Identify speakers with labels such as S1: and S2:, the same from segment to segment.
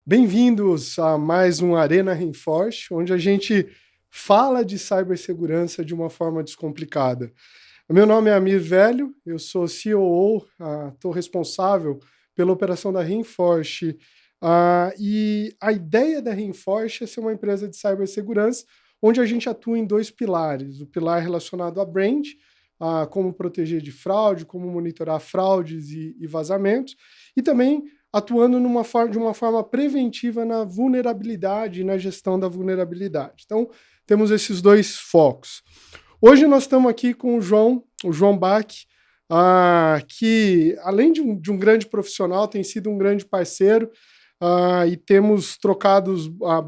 S1: Bem-vindos a mais um Arena Reinforce, onde a gente fala de cibersegurança de uma forma descomplicada. O meu nome é Amir Velho, eu sou COO, estou responsável pela operação da Reinforce. E a ideia da Reinforce é ser uma empresa de cibersegurança, onde a gente atua em dois pilares. O pilar relacionado a brand, como proteger de fraude, como monitorar fraudes e vazamentos, e também atuando de uma forma preventiva na vulnerabilidade e na gestão da vulnerabilidade. Então, temos esses dois focos. Hoje nós estamos aqui com o João Bach, que, além de um grande profissional, tem sido um grande parceiro, e temos trocado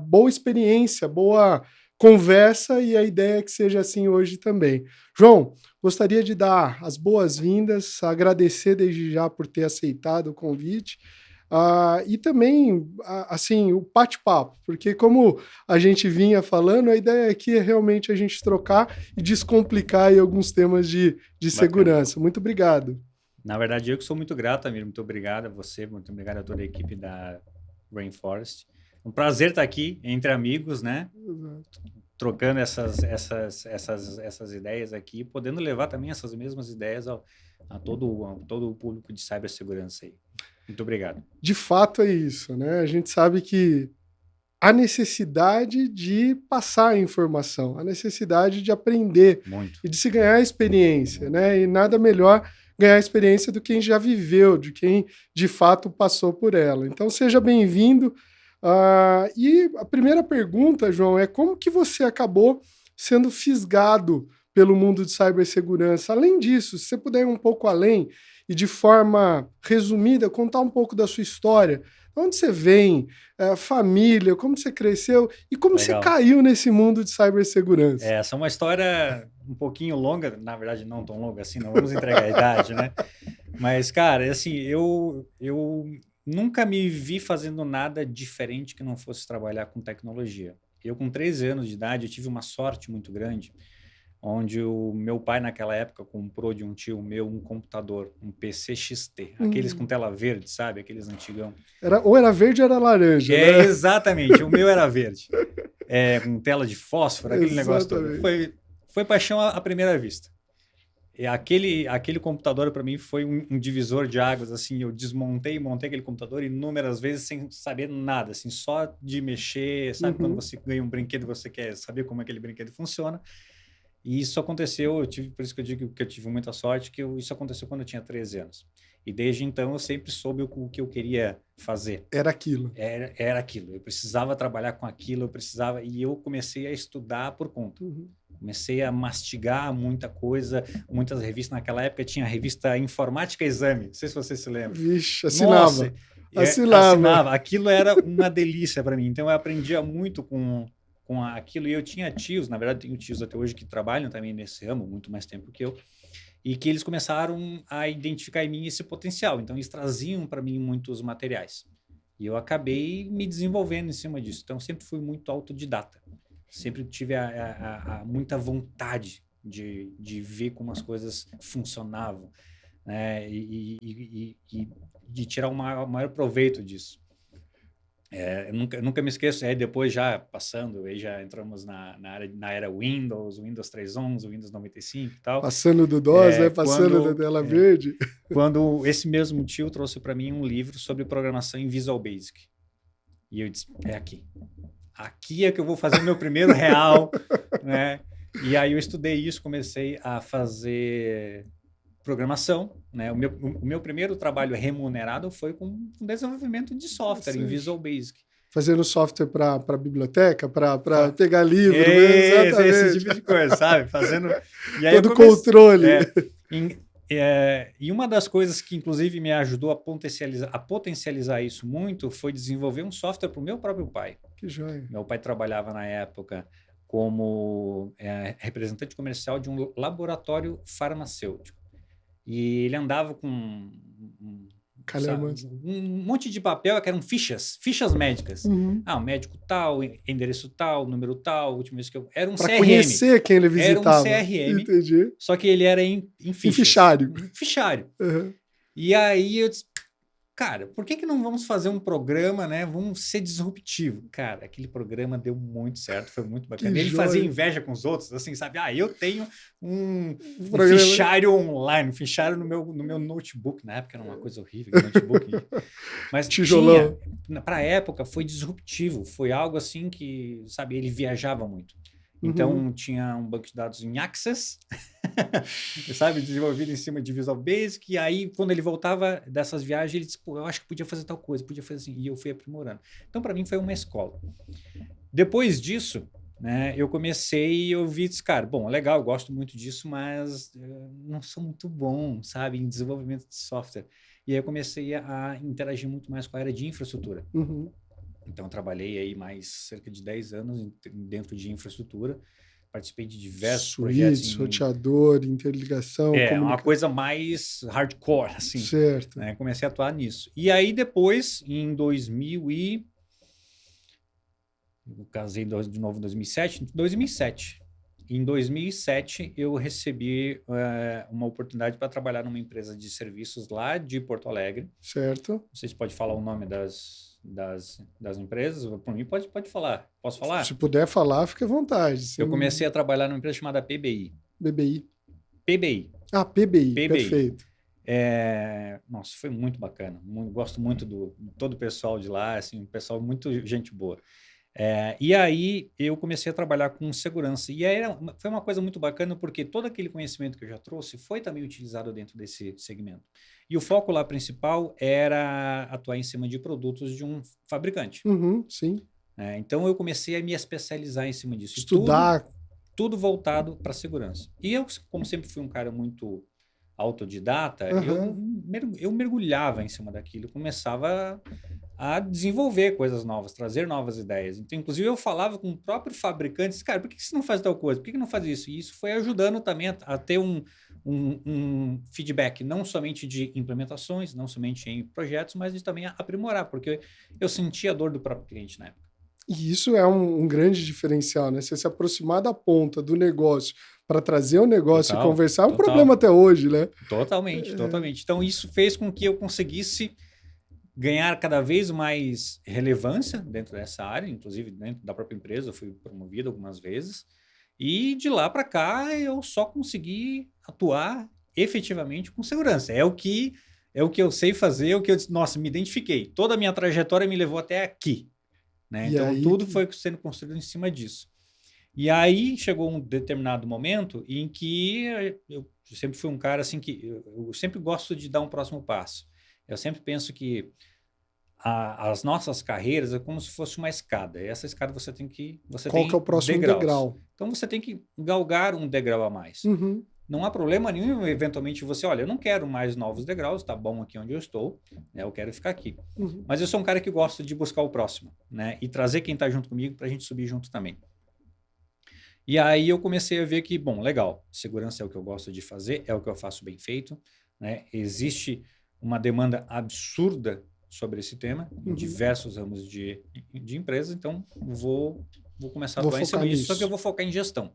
S1: boa experiência, boa conversa, e a ideia é que seja assim hoje também. João, gostaria de dar as boas-vindas, agradecer desde já por ter aceitado o convite, e também, assim, o bate-papo, porque como a gente vinha falando, a ideia aqui é realmente a gente trocar e descomplicar aí alguns temas de
S2: Bacana.
S1: segurança. Muito obrigado.
S2: Na verdade, eu que sou muito grato, Amir. Muito obrigado a você, muito obrigado a toda a equipe da Rainforest. Um prazer estar aqui entre amigos, né?
S1: Exato.
S2: Trocando essas ideias aqui, podendo levar também essas mesmas ideias a todo o público de cibersegurança aí. Muito obrigado.
S1: De fato é isso, né? A gente sabe que a necessidade de passar a informação, a necessidade de aprender
S2: Muito.
S1: e de se ganhar experiência, né? E nada melhor ganhar experiência do que quem já viveu, de quem de fato passou por ela. Então seja bem-vindo. E a primeira pergunta, João, é como que você acabou sendo fisgado pelo mundo de cibersegurança? Além disso, se você puder ir um pouco além e de forma resumida contar um pouco da sua história, onde você vem, família, como você cresceu e como você
S2: Legal.
S1: caiu nesse mundo de cibersegurança.
S2: Essa é uma história um pouquinho longa, na verdade não tão longa assim, não vamos entregar a idade, né? Mas, cara, assim, eu nunca me vi fazendo nada diferente que não fosse trabalhar com tecnologia. Eu, com 13 anos de idade, eu tive uma sorte muito grande, onde o meu pai, naquela época, comprou de um tio meu um computador, um PC XT, aqueles com tela verde, sabe? Aqueles antigão.
S1: Ou era verde ou era laranja,
S2: É,
S1: né?
S2: exatamente, o meu era verde. Com tela de fósforo, aquele negócio todo.
S1: Exatamente.
S2: Foi paixão à primeira vista. E aquele computador para mim foi um divisor de águas, assim, eu desmontei e montei aquele computador inúmeras vezes sem saber nada, assim, só de mexer, sabe quando
S1: Uhum.
S2: você ganha um brinquedo e você quer saber como aquele brinquedo funciona? E isso aconteceu, por isso que eu digo que eu tive muita sorte, isso aconteceu quando eu tinha 13 anos. E desde então eu sempre soube o que eu queria fazer.
S1: Era aquilo.
S2: Era aquilo, eu precisava trabalhar com aquilo, e eu comecei a estudar por conta.
S1: Uhum.
S2: Comecei a mastigar muita coisa, muitas revistas. Naquela época tinha a revista Informática Exame, não sei se você se lembra.
S1: Vixe,
S2: Nossa,
S1: assinava. Assinava.
S2: assinava. Aquilo era uma delícia para mim. Então eu aprendia muito com aquilo. E eu tinha tios, na verdade tenho tios até hoje que trabalham também nesse ramo, muito mais tempo que eu, e que eles começaram a identificar em mim esse potencial. Então eles traziam para mim muitos materiais. E eu acabei me desenvolvendo em cima disso. Então sempre fui muito autodidata. Sempre tive muita vontade de ver como as coisas funcionavam, né? E de tirar o maior proveito disso. Eu nunca me esqueço, depois já passando, aí já entramos na era Windows 3.11, Windows 95 e tal.
S1: Passando do DOS, né?
S2: É,
S1: Passando da
S2: quando,
S1: tela
S2: é,
S1: verde.
S2: quando esse mesmo tio trouxe para mim um livro sobre programação em Visual Basic. E eu disse, é aqui. Aqui é que eu vou fazer o meu primeiro real, né? E aí eu estudei isso, comecei a fazer programação, né? O meu primeiro trabalho remunerado foi com desenvolvimento de software em Visual Basic.
S1: Fazendo software para biblioteca, para
S2: Fa-
S1: pegar livro, né?
S2: esse
S1: Exatamente.
S2: tipo de coisa, sabe? Fazendo. E aí eu
S1: Todo
S2: comecei.
S1: controle.
S2: Em- e uma das coisas que, inclusive, me ajudou a potencializar isso muito foi desenvolver um software para o meu próprio pai.
S1: Que joia.
S2: Meu pai trabalhava na época como representante comercial de um laboratório farmacêutico. E ele andava com
S1: Calhamaço.
S2: um monte de papel que eram fichas médicas.
S1: Uhum.
S2: O médico tal, endereço tal, número tal, última vez que eu... Era um
S1: Para
S2: CRM.
S1: conhecer quem ele
S2: Era um
S1: visitava.
S2: CRM,
S1: Entendi.
S2: só que ele era em
S1: Em
S2: fichas.
S1: fichário.
S2: Fichário.
S1: Uhum.
S2: E aí eu disse, cara, por que não vamos fazer um programa, né? Vamos ser disruptivo. Cara, aquele programa deu muito certo, foi muito bacana.
S1: Que
S2: Ele
S1: joia.
S2: fazia inveja com os outros, assim, sabe? Eu tenho um
S1: Programa.
S2: fichário online, um fichário no meu notebook. Na época era uma coisa horrível, notebook. Mas
S1: Tijolão.
S2: para a época, foi disruptivo. Foi algo assim que, sabe, ele viajava muito. Então, tinha um banco de dados em Access, sabe, desenvolvido em cima de Visual Basic, e aí, quando ele voltava dessas viagens, ele disse, pô, eu acho que podia fazer tal coisa, podia fazer assim, e eu fui aprimorando. Então, para mim, foi uma escola. Depois disso, né, eu comecei e eu vi, disse, cara, bom, legal, eu gosto muito disso, mas não sou muito bom, sabe, em desenvolvimento de software. E aí eu comecei a interagir muito mais com a área de infraestrutura. Então, trabalhei aí mais cerca de 10 anos dentro de infraestrutura. Participei de diversos projetos.
S1: Roteador, interligação,
S2: uma coisa mais hardcore, assim.
S1: Certo.
S2: Né? Comecei a atuar nisso. E aí, depois, em 2000 e... Eu casei de novo em 2007. 2007. Em 2007, eu recebi uma oportunidade para trabalhar numa empresa de serviços lá de Porto Alegre.
S1: Certo.
S2: Não sei se pode falar o nome das empresas. Por mim, pode falar. Posso falar?
S1: Se puder falar, fique à vontade.
S2: Eu comecei a trabalhar numa empresa chamada PBI.
S1: PBI. Ah, PBI. Perfeito.
S2: Nossa, foi muito bacana. Gosto muito de todo o pessoal de lá, assim, um pessoal muito gente boa. E aí eu comecei a trabalhar com segurança. E aí foi uma coisa muito bacana porque todo aquele conhecimento que eu já trouxe foi também utilizado dentro desse segmento. E o foco lá principal era atuar em cima de produtos de um fabricante.
S1: Sim.
S2: Então eu comecei a me especializar em cima disso.
S1: Estudar.
S2: Tudo voltado para segurança. E eu, como sempre fui um cara muito autodidata, eu mergulhava em cima daquilo, começava a desenvolver coisas novas, trazer novas ideias. Então, inclusive, eu falava com o próprio fabricante, cara, por que você não faz tal coisa? Por que não faz isso? E isso foi ajudando também a ter um feedback, não somente de implementações, não somente em projetos, mas de também aprimorar, porque eu sentia a dor do próprio cliente na época.
S1: E isso é um grande diferencial, né? Você se aproximar da ponta do negócio para trazer o negócio e conversar é um problema até hoje, né?
S2: Totalmente. Então, isso fez com que eu conseguisse ganhar cada vez mais relevância dentro dessa área, inclusive dentro da própria empresa, eu fui promovido algumas vezes, e de lá para cá eu só consegui atuar efetivamente com segurança. É o que eu sei fazer, o que eu disse, nossa, me identifiquei. Toda a minha trajetória me levou até aqui. Né? Então, tudo foi sendo construído em cima disso. E aí chegou um determinado momento em que eu sempre fui um cara assim que eu sempre gosto de dar um próximo passo. Eu sempre penso que as nossas carreiras é como se fosse uma escada. E essa escada você tem
S1: Qual que é o próximo degrau?
S2: Então você tem que galgar um degrau a mais. Não há problema nenhum, eventualmente, olha, eu não quero mais novos degraus, tá bom aqui onde eu estou, né? Eu quero ficar aqui. Mas eu sou um cara que gosta de buscar o próximo, né? E trazer quem está junto comigo para a gente subir junto também. E aí eu comecei a ver que, bom, legal, segurança é o que eu gosto de fazer, é o que eu faço bem feito, né? Existe uma demanda absurda sobre esse tema, em diversos ramos de empresas, então vou começar a atuar em cima disso, só que eu vou focar em gestão.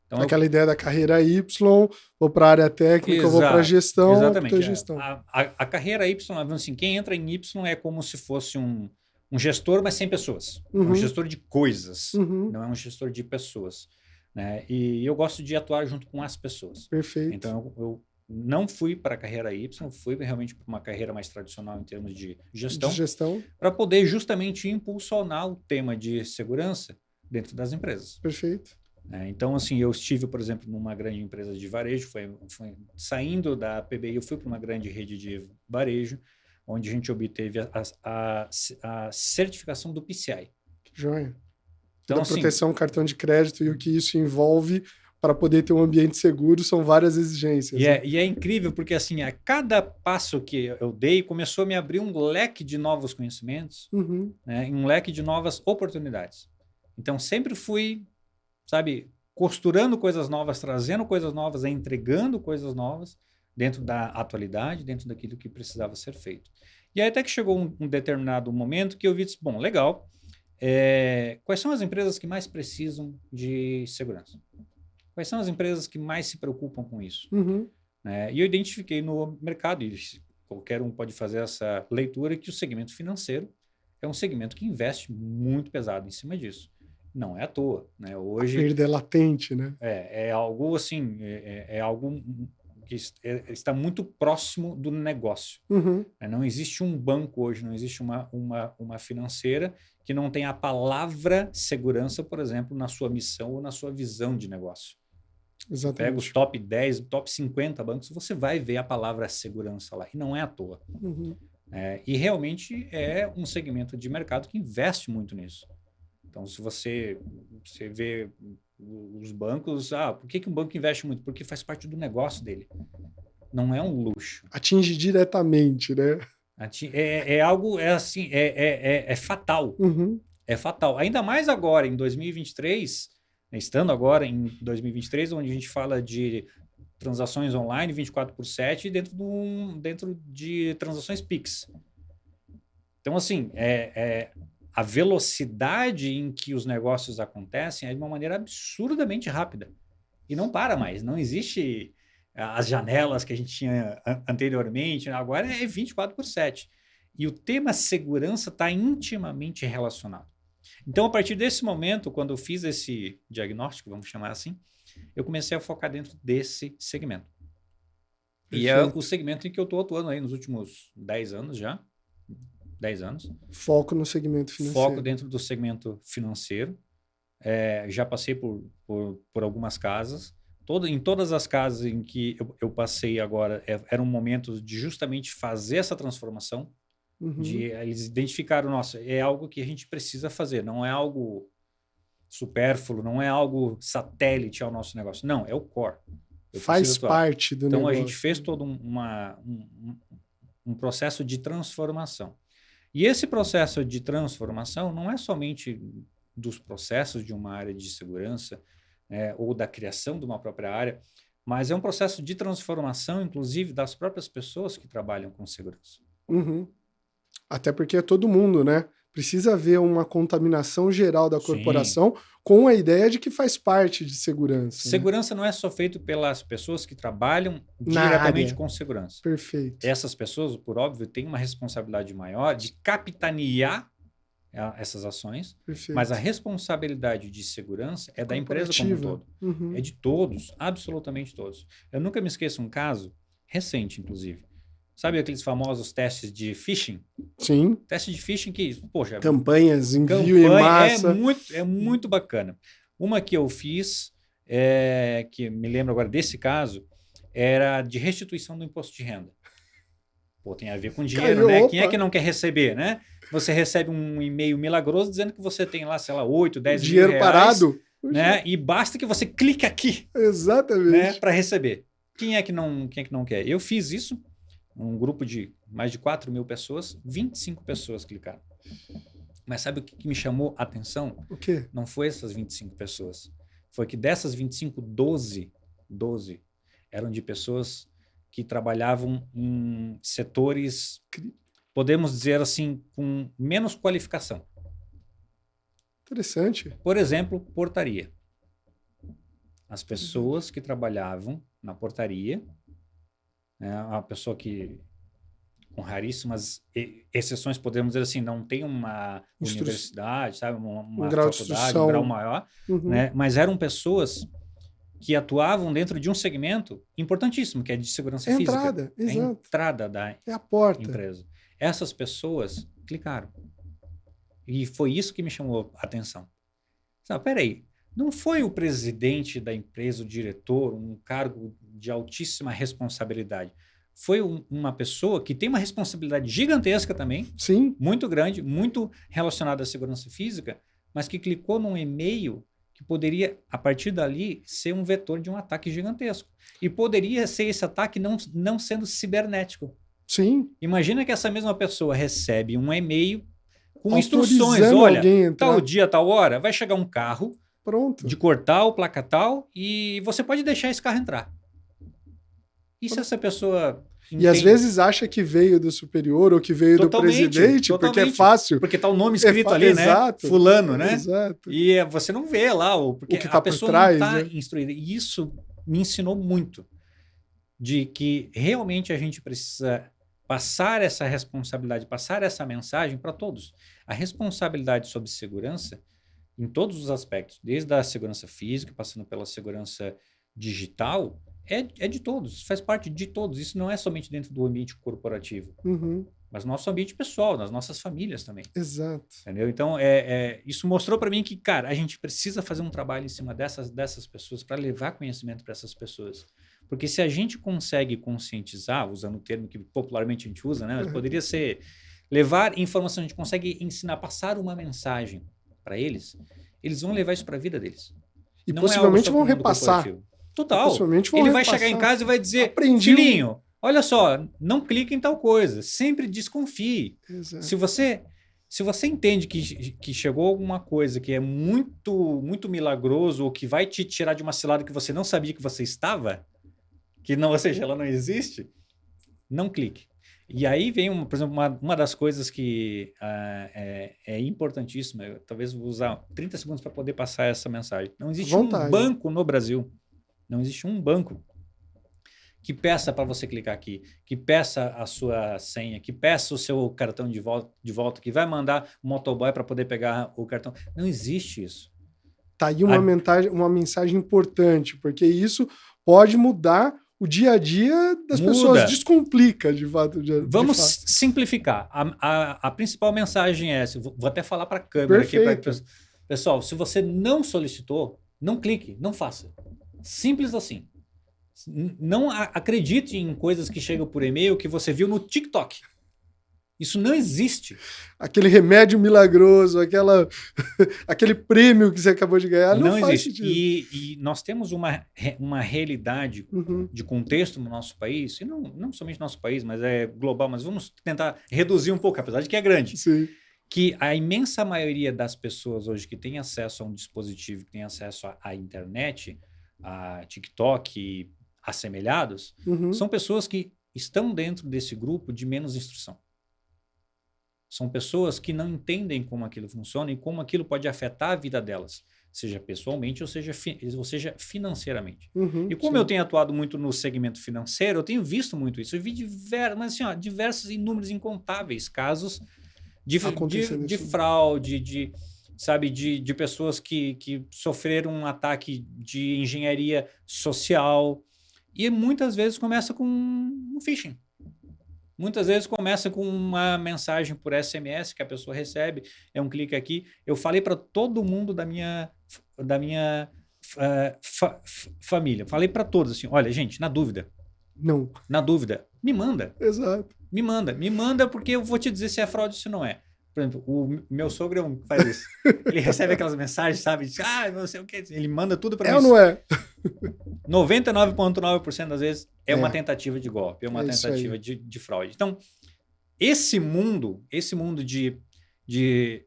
S1: Então, aquela ideia da carreira Y, vou para a área técnica, eu vou para a gestão.
S2: Exatamente. A carreira Y, assim, quem entra em Y é como se fosse um gestor, mas sem pessoas. É um gestor de coisas, não é um gestor de pessoas. Né? E eu gosto de atuar junto com as pessoas.
S1: Perfeito.
S2: Então, eu não fui para a carreira Y, fui realmente para uma carreira mais tradicional em termos de gestão. Para poder justamente impulsionar o tema de segurança dentro das empresas.
S1: Perfeito.
S2: Então, assim, eu estive, por exemplo, numa grande empresa de varejo, foi saindo da PBI, eu fui para uma grande rede de varejo, onde a gente obteve a certificação do PCI.
S1: Que joia. Então, da proteção, cartão de crédito e o que isso envolve para poder ter um ambiente seguro, são várias exigências.
S2: E é incrível, porque assim, a cada passo que eu dei, começou a me abrir um leque de novos conhecimentos, né, um leque de novas oportunidades. Então, sempre fui, sabe, costurando coisas novas, trazendo coisas novas, entregando coisas novas dentro da atualidade, dentro daquilo que precisava ser feito. E aí até que chegou um determinado momento que eu vi, bom, legal, quais são as empresas que mais precisam de segurança? Quais são as empresas que mais se preocupam com isso? E eu identifiquei no mercado, e qualquer um pode fazer essa leitura, que o segmento financeiro é um segmento que investe muito pesado em cima disso. Não é à toa, né? Hoje
S1: A perda é latente, né?
S2: é algo assim, é algo que está muito próximo do negócio.
S1: Uhum.
S2: Não existe um banco hoje, não existe uma financeira que não tenha a palavra segurança, por exemplo, na sua missão ou na sua visão de negócio.
S1: Exatamente.
S2: Pega os top 10, top 50 bancos, você vai ver a palavra segurança lá, e não é à toa.
S1: Uhum.
S2: E realmente é um segmento de mercado que investe muito nisso. Então, se você vê os bancos, por que um banco investe muito? Porque faz parte do negócio dele. Não é um luxo.
S1: Atinge diretamente, né?
S2: É algo, assim, é fatal.
S1: Uhum.
S2: É fatal. Ainda mais agora, em 2023, estando agora em 2023, onde a gente fala de transações online 24/7 dentro de transações Pix. Então, assim, a velocidade em que os negócios acontecem é de uma maneira absurdamente rápida. E não para mais. Não existe as janelas que a gente tinha anteriormente. Agora é 24/7. E o tema segurança está intimamente relacionado. Então, a partir desse momento, quando eu fiz esse diagnóstico, vamos chamar assim, eu comecei a focar dentro desse segmento.
S1: Perfeito.
S2: E é o segmento em que eu estou atuando aí nos últimos 10 anos já. 10 anos.
S1: Foco no segmento financeiro.
S2: Foco dentro do segmento financeiro. Já passei por algumas casas. Em todas as casas em que eu passei agora, eram momentos de justamente fazer essa transformação.
S1: Uhum.
S2: Eles identificaram, nossa, é algo que a gente precisa fazer, não é algo supérfluo, não é algo satélite ao nosso negócio. Não, é o core.
S1: Faz parte do negócio.
S2: Então, a gente fez todo um processo de transformação. E esse processo de transformação não é somente dos processos de uma área de segurança ou da criação de uma própria área, mas é um processo de transformação, inclusive, das próprias pessoas que trabalham com segurança.
S1: Uhum. Até porque é todo mundo, né? Precisa haver uma contaminação geral da corporação. Sim. Com a ideia de que faz parte de segurança.
S2: Segurança, né? Não é só feito pelas pessoas que trabalham diretamente com segurança.
S1: Perfeito.
S2: Essas pessoas, por óbvio, têm uma responsabilidade maior de capitanear essas ações,
S1: Perfeito.
S2: Mas a responsabilidade de segurança é da empresa como um todo.
S1: Uhum.
S2: É de todos, absolutamente todos. Eu nunca me esqueço um caso, recente inclusive. Sabe aqueles famosos testes de phishing?
S1: Sim.
S2: Teste de phishing que, poxa...
S1: Campanhas, envio em massa.
S2: É muito bacana. Uma que eu fiz, que me lembro agora desse caso, era de restituição do imposto de renda. Pô, tem a ver com dinheiro, né? Quem é que não quer receber, né? Você recebe um e-mail milagroso dizendo que você tem lá, sei lá, 8, 10 mil
S1: dinheiro
S2: reais,
S1: parado.
S2: Né? E basta que você clique aqui.
S1: Exatamente.
S2: Né? Para receber. Quem é que não quer? Eu fiz isso. Um grupo de mais de 4 mil pessoas, 25 pessoas clicaram. Mas sabe o que me chamou a atenção?
S1: O quê?
S2: Não foi essas 25 pessoas. Foi que dessas 25, 12 eram de pessoas que trabalhavam em setores, podemos dizer assim, com menos qualificação.
S1: Interessante.
S2: Por exemplo, portaria. As pessoas que trabalhavam na portaria, uma pessoa que, com raríssimas exceções, podemos dizer assim, não tem uma universidade, sabe, uma faculdade, um grau maior, né? Mas eram pessoas que atuavam dentro de um segmento importantíssimo, que é de segurança física.
S1: Exato.
S2: É a entrada da
S1: a porta.
S2: empresa. Essas pessoas clicaram. E foi isso que me chamou a atenção. Peraí, não foi o presidente da empresa, o diretor, um cargo de altíssima responsabilidade. Foi uma pessoa que tem uma responsabilidade gigantesca também,
S1: sim,
S2: muito grande, muito relacionada à segurança física, mas que clicou num e-mail que poderia, a partir dali, ser um vetor de um ataque gigantesco. E poderia ser esse ataque não sendo cibernético.
S1: Sim.
S2: Imagina que essa mesma pessoa recebe um e-mail com instruções, olha, tal dia, tal hora, vai chegar um carro de cor tal, placa tal, e você pode deixar esse carro entrar. E se essa pessoa...
S1: E às vezes acha que veio do superior ou que veio do presidente, porque é fácil.
S2: Porque está o nome escrito ali,
S1: exato,
S2: né? Fulano, né?
S1: Exato.
S2: E você não vê lá, porque
S1: o que tá
S2: a pessoa
S1: por trás,
S2: não está instruída. E isso me ensinou muito de que realmente a gente precisa passar essa responsabilidade, passar essa mensagem para todos. A responsabilidade sobre segurança, em todos os aspectos, desde a segurança física, passando pela segurança digital, é de todos, faz parte de todos. Isso não é somente dentro do ambiente corporativo, mas no nosso ambiente pessoal, nas nossas famílias também.
S1: Exato.
S2: Entendeu? Então, isso mostrou para mim que, cara, a gente precisa fazer um trabalho em cima dessas pessoas para levar conhecimento para essas pessoas. Porque se a gente consegue conscientizar, usando o termo que popularmente a gente usa, né? Mas poderia ser levar informação, a gente consegue ensinar, passar uma mensagem para eles vão levar isso para a vida deles.
S1: E
S2: não
S1: possivelmente
S2: é
S1: vão repassar.
S2: Total. Ele vai chegar em casa e vai dizer, filhinho, olha só, não clique em tal coisa, sempre desconfie.
S1: Exato.
S2: Se você entende que chegou alguma coisa que é muito, muito milagroso ou que vai te tirar de uma cilada que você não sabia que você estava, ou seja, ela não existe, não clique. E aí vem, por exemplo, uma das coisas que é importantíssima, eu talvez vou usar 30 segundos para poder passar essa mensagem. Não existe um banco no Brasil, não existe um banco que peça para você clicar aqui, que peça a sua senha, que peça o seu cartão de volta, que vai mandar o motoboy para poder pegar o cartão. Não existe isso.
S1: Tá aí uma mensagem importante, porque isso pode mudar o dia a dia das pessoas, descomplica de fato.
S2: Vamos simplificar. A principal mensagem é essa, vou até falar para a câmera aqui. Pessoal, se você não solicitou, não clique, não faça. Simples assim. Não acredite em coisas que chegam por e-mail que você viu no TikTok. Isso não existe.
S1: Aquele remédio milagroso, aquele prêmio que você acabou de ganhar, não faz
S2: existe. E nós temos uma realidade de contexto no nosso país, e não somente no nosso país, mas é global, mas vamos tentar reduzir um pouco, apesar de que é grande.
S1: Sim.
S2: Que a imensa maioria das pessoas hoje que tem acesso a um dispositivo, que tem acesso à internet, a TikTok, assemelhados, são pessoas que estão dentro desse grupo de menos instrução. São pessoas que não entendem como aquilo funciona e como aquilo pode afetar a vida delas, seja pessoalmente ou seja financeiramente. E como eu tenho atuado muito no segmento financeiro, eu tenho visto muito isso. Eu vi diversos, inúmeros, incontáveis casos de fraude, de pessoas que sofreram um ataque de engenharia social. E muitas vezes começa com um phishing. Muitas vezes começa com uma mensagem por SMS que a pessoa recebe, é um clique aqui. Eu falei para todo mundo da minha família, falei para todos assim, olha, gente, na dúvida, me manda.
S1: Exato.
S2: Me manda porque eu vou te dizer se é fraude ou se não é. Por exemplo, o meu sogro faz isso. Ele recebe aquelas mensagens, sabe? Diz, não sei o que. Ele manda tudo para mim.
S1: Ou não é?
S2: 99,9% das vezes é uma tentativa de golpe, é uma tentativa de fraude. Então, esse mundo de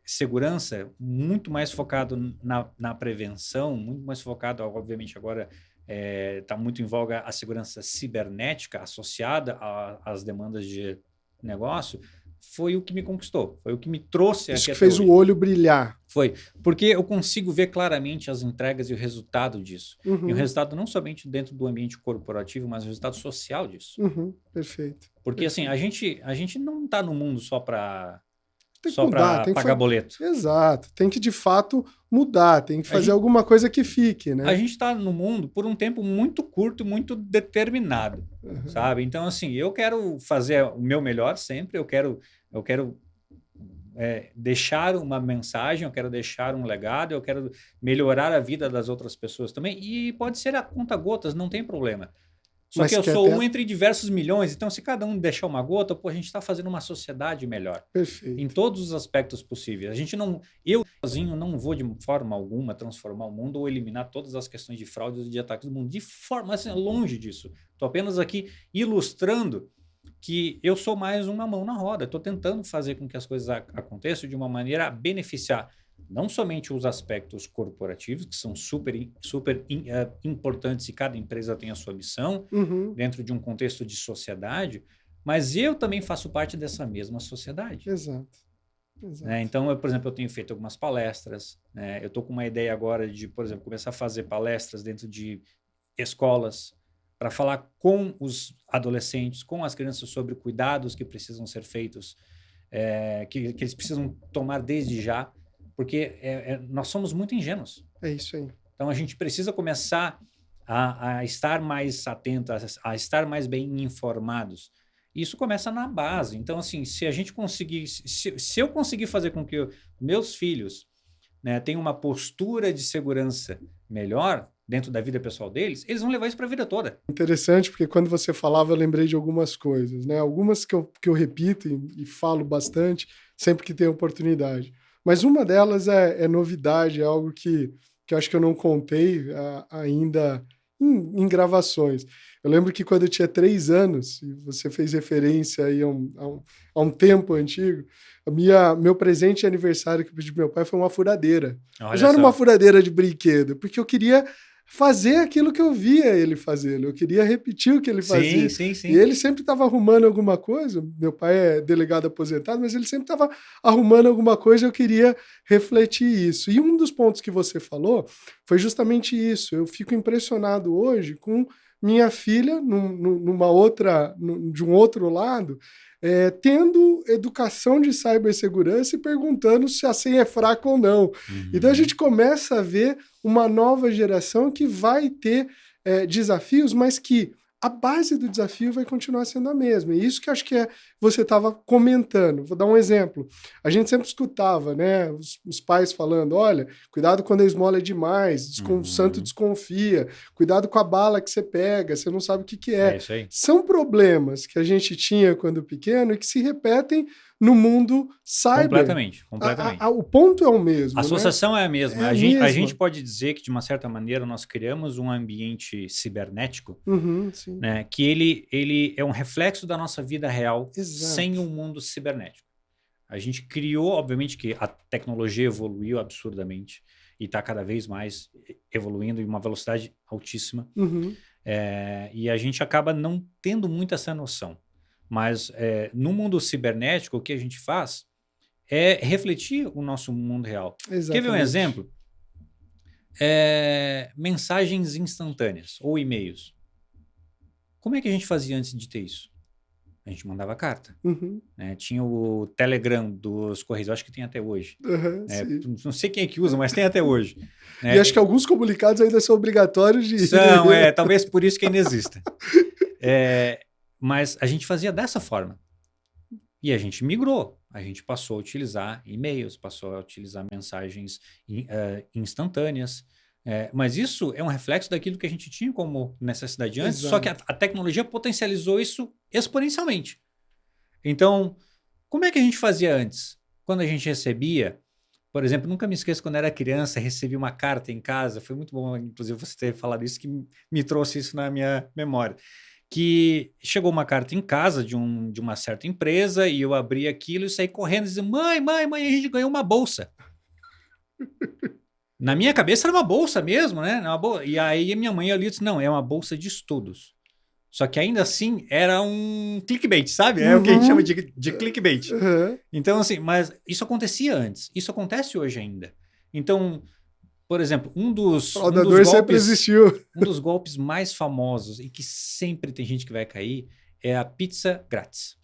S2: segurança, muito mais focado na prevenção, muito mais focado, obviamente, agora está muito em voga a segurança cibernética associada às demandas de negócio, foi o que me conquistou, foi o que me trouxe aqui.
S1: Isso que fez o olho brilhar.
S2: Foi, porque eu consigo ver claramente as entregas e o resultado disso. E o resultado não somente dentro do ambiente corporativo, mas o resultado social disso.
S1: Perfeito.
S2: Porque assim, a gente não está no mundo só para pagar boleto.
S1: Exato. Tem que, de fato, mudar. Tem que fazer alguma coisa que fique, né?
S2: A gente está no mundo por um tempo muito curto, muito determinado, sabe? Então, assim, eu quero fazer o meu melhor sempre. Eu quero deixar uma mensagem, eu quero deixar um legado, eu quero melhorar a vida das outras pessoas também. E pode ser a conta-gotas, não tem problema. Só que eu sou um entre diversos milhões, então se cada um deixar uma gota, a gente está fazendo uma sociedade melhor.
S1: Perfeito.
S2: Em todos os aspectos possíveis. Eu sozinho não vou de forma alguma transformar o mundo ou eliminar todas as questões de fraudes e de ataques do mundo. De forma, assim, longe disso. Estou apenas aqui ilustrando que eu sou mais uma mão na roda. Estou tentando fazer com que as coisas aconteçam de uma maneira a beneficiar não somente os aspectos corporativos, que são super importantes e cada empresa tem a sua missão dentro de um contexto de sociedade, mas eu também faço parte dessa mesma sociedade.
S1: Exato.
S2: Então, por exemplo, eu tenho feito algumas palestras, eu estou com uma ideia agora de, por exemplo, começar a fazer palestras dentro de escolas para falar com os adolescentes, com as crianças sobre cuidados que precisam ser feitos, que eles precisam tomar desde já, porque nós somos muito ingênuos.
S1: É isso aí.
S2: Então a gente precisa começar a estar mais atentos, a estar mais bem informados. Isso começa na base. Então, assim, se a gente conseguir, se eu conseguir fazer com que meus filhos, né, tenham uma postura de segurança melhor dentro da vida pessoal deles, eles vão levar isso para a vida toda.
S1: Interessante, porque quando você falava, eu lembrei de algumas coisas, né? Algumas que eu repito e falo bastante sempre que tenho oportunidade. Mas uma delas é novidade, é algo que eu acho que eu não contei ainda em gravações. Eu lembro que quando eu tinha 3 anos, e você fez referência aí a um tempo antigo, meu presente de aniversário que eu pedi pro meu pai foi uma furadeira. Mas não era uma furadeira de brinquedo, porque eu queria fazer aquilo que eu via ele fazendo. Eu queria repetir o que ele fazia.
S2: Sim, sim.
S1: E ele sempre estava arrumando alguma coisa. Meu pai é delegado aposentado, mas ele sempre estava arrumando alguma coisa e eu queria refletir isso. E um dos pontos que você falou foi justamente isso. Eu fico impressionado hoje com minha filha, de um outro lado, tendo educação de cibersegurança e perguntando se a senha é fraca ou não.
S2: Uhum.
S1: Então a gente começa a ver uma nova geração que vai ter desafios, mas que a base do desafio vai continuar sendo a mesma. E isso que acho que você estava comentando. Vou dar um exemplo. A gente sempre escutava, né, os pais falando, olha, cuidado quando a esmola é demais, o santo desconfia, cuidado com a bala que você pega, você não sabe o que é.
S2: É isso aí.
S1: São problemas que a gente tinha quando pequeno e que se repetem no mundo cyber.
S2: Completamente.
S1: O ponto é o mesmo.
S2: A associação, né? É a mesma.
S1: É
S2: a gente pode dizer que, de uma certa maneira, nós criamos um ambiente cibernético, né, que ele é um reflexo da nossa vida real. Exato. Sem um mundo cibernético. A gente criou, obviamente, que a tecnologia evoluiu absurdamente e está cada vez mais evoluindo em uma velocidade altíssima. E a gente acaba não tendo muito essa noção. Mas no mundo cibernético, o que a gente faz é refletir o nosso mundo real. Exatamente. Quer ver um exemplo? Mensagens instantâneas ou e-mails. Como é que a gente fazia antes de ter isso? A gente mandava carta. Né? Tinha o Telegram dos Correios, eu acho que tem até hoje. Não sei quem é que usa, mas tem até hoje. Né?
S1: E acho que alguns comunicados ainda são obrigatórios de...
S2: São, talvez por isso que ainda exista. Mas a gente fazia dessa forma. E a gente migrou. A gente passou a utilizar e-mails, passou a utilizar mensagens instantâneas. Mas isso é um reflexo daquilo que a gente tinha como necessidade antes, Exato. Só que a tecnologia potencializou isso exponencialmente. Então, como é que a gente fazia antes? Quando a gente recebia, por exemplo, nunca me esqueço quando era criança, recebi uma carta em casa, foi muito bom, inclusive, você ter falado isso, que me trouxe isso na minha memória, que chegou uma carta em casa de uma certa empresa e eu abri aquilo e saí correndo e dizia, mãe, a gente ganhou uma bolsa. Na minha cabeça era uma bolsa mesmo, né? E aí a minha mãe ali disse, não, é uma bolsa de estudos. Só que ainda assim era um clickbait, sabe? É o que a gente chama de clickbait. Então, assim, mas isso acontecia antes. Isso acontece hoje ainda. Então, por exemplo, um dos golpes mais famosos e que sempre tem gente que vai cair é a pizza grátis.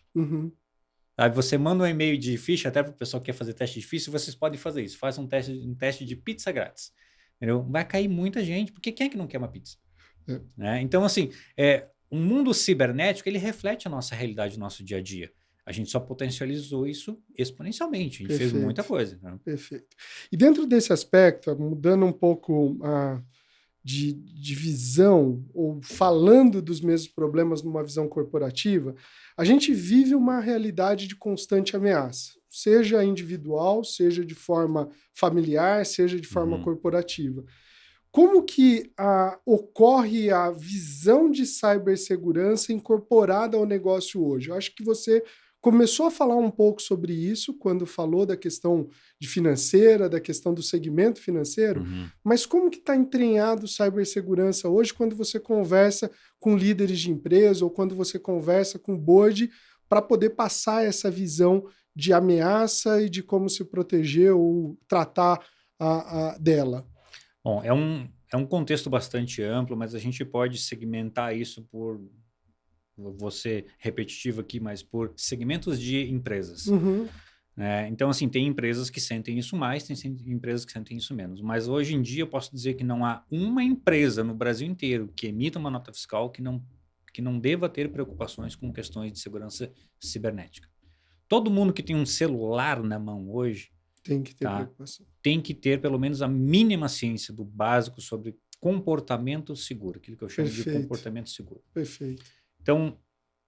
S2: Aí você manda um e-mail de ficha, até para o pessoal que quer fazer teste de ficha, vocês podem fazer isso. Faça um teste de pizza grátis. Entendeu? Vai cair muita gente, porque quem é que não quer uma pizza? Né? Então, assim, o mundo cibernético, ele reflete a nossa realidade, o nosso dia a dia. A gente só potencializou isso exponencialmente. A gente fez muita coisa. Né?
S1: Perfeito. E dentro desse aspecto, mudando um pouco de visão, ou falando dos mesmos problemas numa visão corporativa, a gente vive uma realidade de constante ameaça, seja individual, seja de forma familiar, seja de forma corporativa. Como que ocorre a visão de cibersegurança incorporada ao negócio hoje? Eu acho que você começou a falar um pouco sobre isso quando falou da questão de financeira, da questão do segmento financeiro, mas como que está entranhado cibersegurança hoje quando você conversa com líderes de empresa ou quando você conversa com o board para poder passar essa visão de ameaça e de como se proteger ou tratar dela?
S2: Bom, é um contexto bastante amplo, mas a gente pode segmentar isso por, vou ser repetitivo aqui, mas por segmentos de empresas.
S1: Uhum.
S2: Então, assim, tem empresas que sentem isso mais, tem empresas que sentem isso menos. Mas hoje em dia eu posso dizer que não há uma empresa no Brasil inteiro que emita uma nota fiscal que não deva ter preocupações com questões de segurança cibernética. Todo mundo que tem um celular na mão hoje
S1: tem que ter preocupação.
S2: Tem que ter pelo menos a mínima ciência do básico sobre comportamento seguro, aquilo que eu chamo de comportamento seguro.
S1: Perfeito.
S2: Então,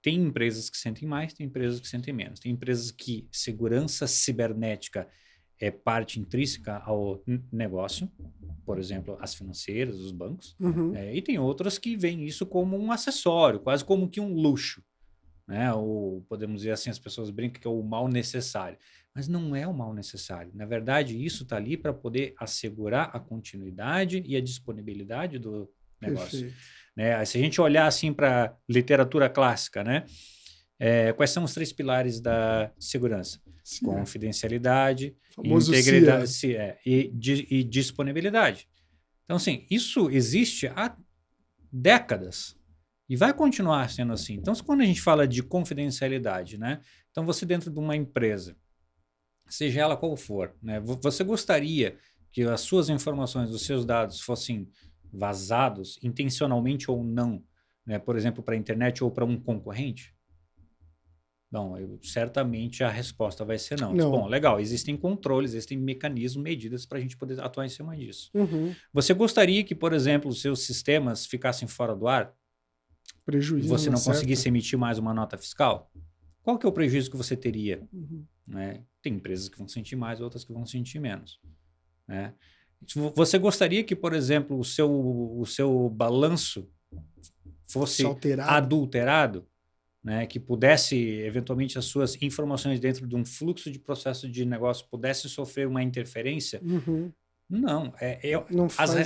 S2: tem empresas que sentem mais, tem empresas que sentem menos. Tem empresas que segurança cibernética é parte intrínseca ao negócio, por exemplo, as financeiras, os bancos, e tem outras que veem isso como um acessório, quase como que um luxo, ou podemos dizer assim, as pessoas brincam que é o mal necessário, mas não é o mal necessário. Na verdade, isso está ali para poder assegurar a continuidade e a disponibilidade do negócio. Se a gente olhar assim para literatura clássica, quais são os 3 pilares da segurança? Sim. Confidencialidade, integridade e disponibilidade. Então, assim, isso existe há décadas e vai continuar sendo assim. Então, quando a gente fala de confidencialidade, então você dentro de uma empresa, seja ela qual for, você gostaria que as suas informações, os seus dados fossem vazados, intencionalmente ou não, por exemplo, para a internet ou para um concorrente? Não, certamente a resposta vai ser não. Bom, legal, existem controles, existem mecanismos, medidas para a gente poder atuar em cima disso. Você gostaria que, por exemplo, os seus sistemas ficassem fora do ar?
S1: Prejuízo.
S2: Você não conseguisse emitir mais uma nota fiscal? Qual que é o prejuízo que você teria? Tem empresas que vão sentir mais, outras que vão sentir menos. Você gostaria que, por exemplo, o seu balanço fosse adulterado? Que pudesse, eventualmente, as suas informações dentro de um fluxo de processo de negócio pudesse sofrer uma interferência? Não.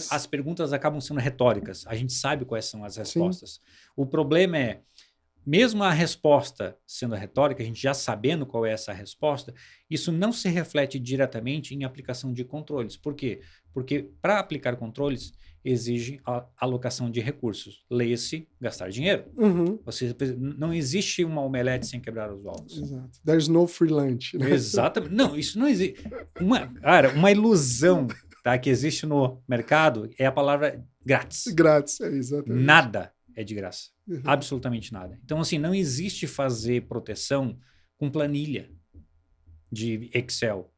S2: As perguntas acabam sendo retóricas. A gente sabe quais são as respostas. Sim. O problema é, mesmo a resposta sendo retórica, a gente já sabendo qual é essa resposta, isso não se reflete diretamente em aplicação de controles. Por quê? Porque para aplicar controles exige a alocação de recursos. Leia-se, gastar dinheiro. Não existe uma omelete sem quebrar os ovos.
S1: Exato. There's no free lunch.
S2: Exatamente. Não, isso não existe. Uma ilusão que existe no mercado é a palavra grátis.
S1: Grátis, exatamente.
S2: Nada é de graça. Absolutamente nada. Então, assim, não existe fazer proteção com planilha de Excel.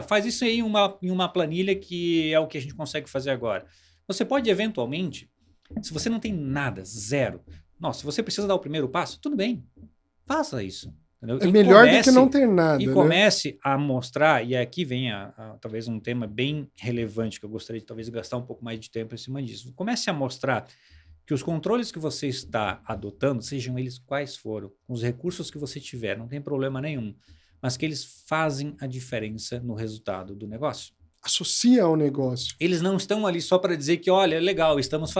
S2: Faz isso aí em uma planilha que é o que a gente consegue fazer agora. Você pode, eventualmente, se você não tem nada, zero, se você precisa dar o primeiro passo, tudo bem, faça isso. Entendeu?
S1: É melhor do que não ter nada.
S2: E comece a mostrar, e aqui vem talvez um tema bem relevante, que eu gostaria de talvez gastar um pouco mais de tempo em cima disso. Comece a mostrar que os controles que você está adotando, sejam eles quais forem, com os recursos que você tiver, não tem problema nenhum, mas que eles fazem a diferença no resultado do negócio.
S1: Associa ao negócio.
S2: Eles não estão ali só para dizer que, olha, é legal, estamos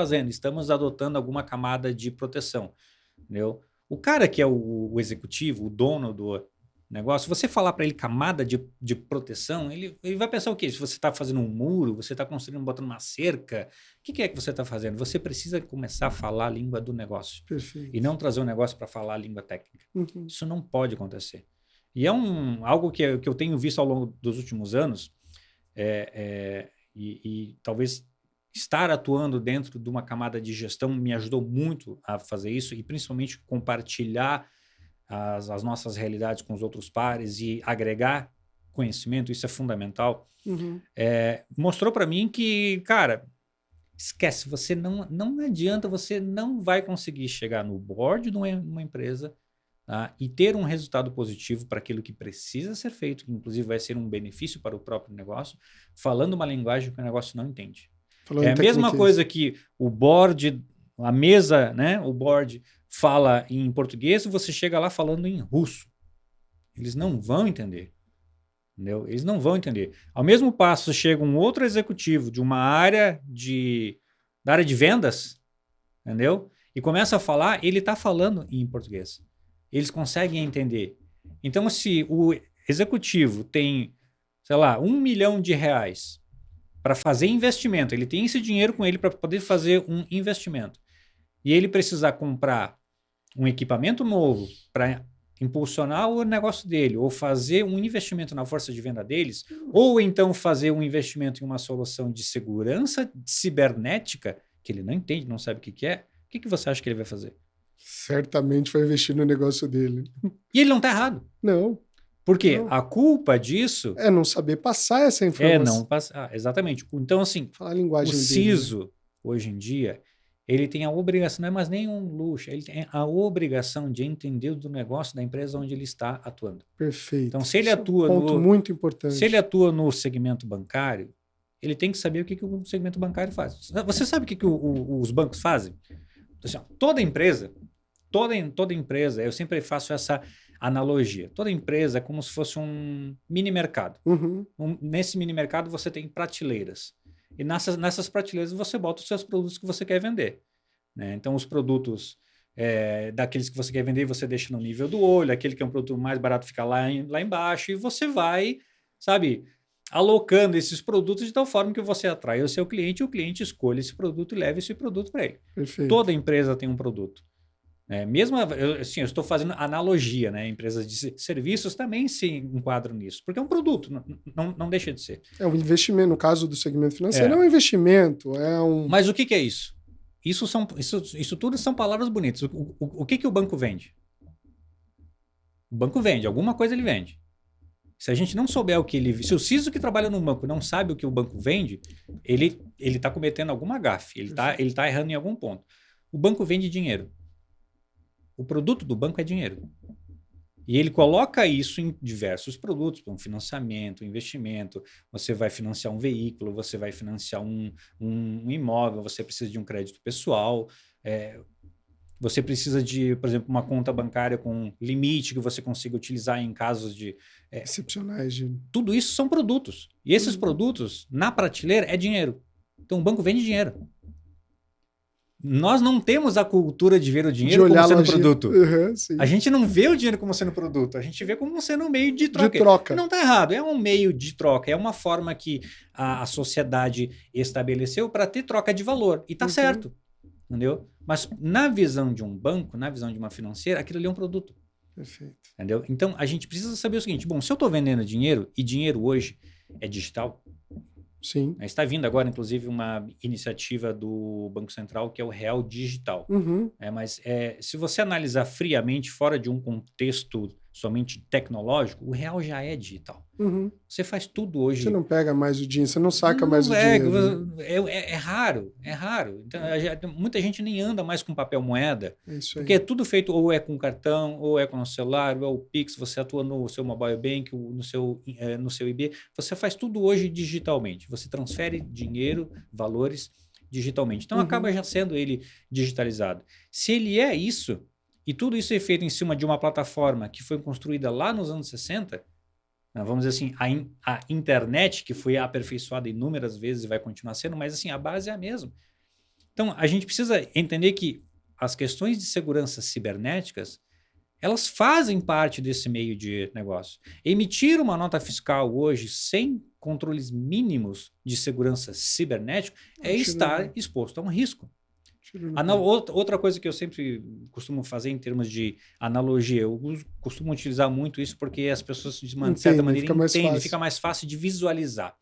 S2: adotando alguma camada de proteção. Entendeu? O cara que é o executivo, o dono do negócio, você falar para ele camada de proteção, ele vai pensar o quê? Se você está fazendo um muro, você está construindo, botando uma cerca, o que é que você está fazendo? Você precisa começar a falar a língua do negócio.
S1: Perfeito.
S2: E não trazer o negócio para falar a língua técnica. Isso não pode acontecer. E é algo que eu tenho visto ao longo dos últimos anos, e talvez estar atuando dentro de uma camada de gestão me ajudou muito a fazer isso, e principalmente compartilhar as nossas realidades com os outros pares e agregar conhecimento, isso é fundamental. Mostrou para mim que, cara, esquece, você não adianta, você não vai conseguir chegar no board de uma empresa e ter um resultado positivo para aquilo que precisa ser feito, que inclusive vai ser um benefício para o próprio negócio, falando uma linguagem que o negócio não entende. É a mesma coisa que o board, a mesa, o board fala em português e você chega lá falando em russo. Eles não vão entender. Entendeu? Eles não vão entender. Ao mesmo passo, chega um outro executivo de uma área da área de vendas, entendeu? E começa a falar, ele está falando em português. Eles conseguem entender. Então, se o executivo tem, sei lá, R$1 milhão para fazer investimento. Ele tem esse dinheiro com ele para poder fazer um investimento. E ele precisar comprar um equipamento novo para impulsionar o negócio dele, ou fazer um investimento na força de venda deles, ou então fazer um investimento em uma solução de segurança cibernética, que ele não entende, não sabe o que é, o que você acha que ele vai fazer?
S1: Certamente vai investir no negócio dele.
S2: E ele não está errado.
S1: Não.
S2: Porque
S1: não.
S2: a culpa disso...
S1: É não saber passar essa informação.
S2: É não passar, exatamente. Então, assim,
S1: falar a linguagem
S2: o
S1: dele,
S2: CISO,
S1: né?
S2: hoje em dia, ele tem a obrigação, não é mais nem um luxo, ele tem a obrigação de entender do negócio da empresa onde ele está atuando.
S1: Perfeito.
S2: Então, se ele
S1: Isso
S2: atua
S1: é um ponto muito importante.
S2: Se ele atua no segmento bancário, ele tem que saber o que o segmento bancário faz. Você sabe o que os bancos fazem? Assim, toda empresa, eu sempre faço essa analogia. Toda empresa é como se fosse um mini mercado.
S1: Uhum.
S2: Nesse mini mercado você tem prateleiras. E nessas prateleiras você bota os seus produtos que você quer vender, né? Então, os produtos daqueles que você quer vender, você deixa no nível do olho, aquele que é um produto mais barato fica lá embaixo, e você vai, sabe, alocando esses produtos de tal forma que você atrai o seu cliente, e o cliente escolhe esse produto e leva esse produto para ele.
S1: Perfeito.
S2: Toda empresa tem um produto. Mesmo eu estou fazendo analogia, né? Empresas de serviços também se enquadram nisso, porque é um produto, não deixa de ser.
S1: É um investimento, no caso do segmento financeiro, é um investimento.
S2: Mas o que é isso? Isso tudo são palavras bonitas. O que o banco vende? O banco vende, alguma coisa ele vende. Se a gente não souber o que ele... Se o CISO que trabalha no banco não sabe o que o banco vende, ele está cometendo alguma gafe, ele tá errando em algum ponto. O banco vende dinheiro. O produto do banco é dinheiro. E ele coloca isso em diversos produtos, um financiamento, um investimento. Você vai financiar um veículo, você vai financiar um imóvel, você precisa de um crédito pessoal, você precisa de, por exemplo, uma conta bancária com limite que você consiga utilizar em casos de...
S1: excepcionais.
S2: Tudo isso são produtos. E esses produtos, na prateleira, é dinheiro. Então o banco vende dinheiro. Nós não temos a cultura de ver o dinheiro como sendo produto. A gente não vê o dinheiro como sendo produto, a gente vê como sendo um meio de troca. Não está errado, é um meio de troca, é uma forma que a sociedade estabeleceu para ter troca de valor. E está certo, entendeu? Mas na visão de um banco, na visão de uma financeira, aquilo ali é um produto.
S1: Perfeito.
S2: Entendeu? Então a gente precisa saber o seguinte: bom, se eu estou vendendo dinheiro, e dinheiro hoje é digital.
S1: Sim.
S2: Está vindo agora, inclusive, uma iniciativa do Banco Central que é o Real Digital. Mas se você analisar friamente, fora de um contexto somente tecnológico, o real já é digital. Você faz tudo hoje.
S1: Você não pega mais o dinheiro, você não saca mais o dinheiro.
S2: É raro. Então, muita gente nem anda mais com papel moeda.
S1: É isso aí.
S2: Porque é tudo feito ou é com cartão, ou é com o celular, ou é o Pix, você atua no seu mobile bank, no seu IB. Você faz tudo hoje digitalmente. Você transfere dinheiro, valores digitalmente. Então acaba já sendo ele digitalizado. Se ele é isso, e tudo isso é feito em cima de uma plataforma que foi construída lá nos anos 60, vamos dizer assim, a internet, que foi aperfeiçoada inúmeras vezes e vai continuar sendo, mas assim, a base é a mesma. Então, a gente precisa entender que as questões de segurança cibernéticas, elas fazem parte desse meio de negócio. Emitir uma nota fiscal hoje sem controles mínimos de segurança cibernética é estar exposto a um risco. Outra coisa que eu sempre costumo fazer em termos de analogia, eu costumo utilizar muito isso porque as pessoas, de uma certa maneira, entendem, fica mais fácil de visualizar.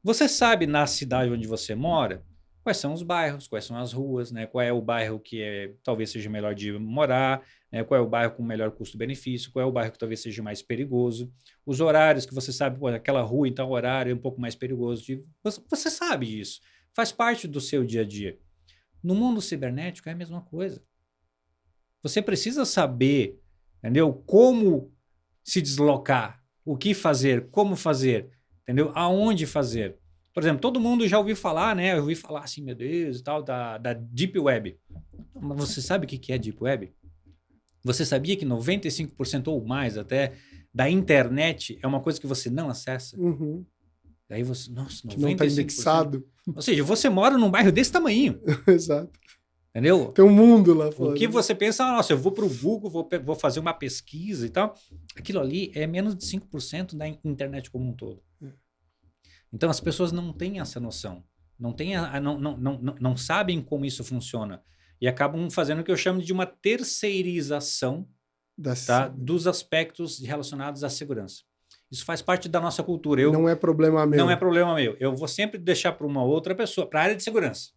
S2: Você sabe, na cidade onde você mora, quais são os bairros, quais são as ruas, né? Qual é o bairro que talvez seja melhor de morar, né? Qual é o bairro com melhor custo-benefício, qual é o bairro que talvez seja mais perigoso, os horários que você sabe, aquela rua em tal horário é um pouco mais perigoso. Você sabe disso, faz parte do seu dia a dia. No mundo cibernético é a mesma coisa. Você precisa saber, entendeu? Como se deslocar, o que fazer, como fazer, entendeu? Aonde fazer. Por exemplo, todo mundo já ouviu falar, né? Eu ouvi falar assim, meu Deus, e tal, da Deep Web. Mas você sabe o que é Deep Web? Você sabia que 95% ou mais até da internet é uma coisa que você não acessa? Daí você, nossa, 95%.
S1: Que não está indexado.
S2: Ou seja, você mora num bairro desse tamanho.
S1: Exato.
S2: Entendeu?
S1: Tem um mundo lá fora.
S2: O que você pensa, nossa, eu vou para o Google, vou fazer uma pesquisa e tal. Aquilo ali é menos de 5% da internet como um todo. Então, as pessoas não têm essa noção. Não sabem como isso funciona. E acabam fazendo o que eu chamo de uma terceirização, tá, dos aspectos relacionados à segurança. Isso faz parte da nossa cultura.
S1: Não é problema meu.
S2: Não é problema meu. Eu vou sempre deixar para uma outra pessoa, para a área de segurança.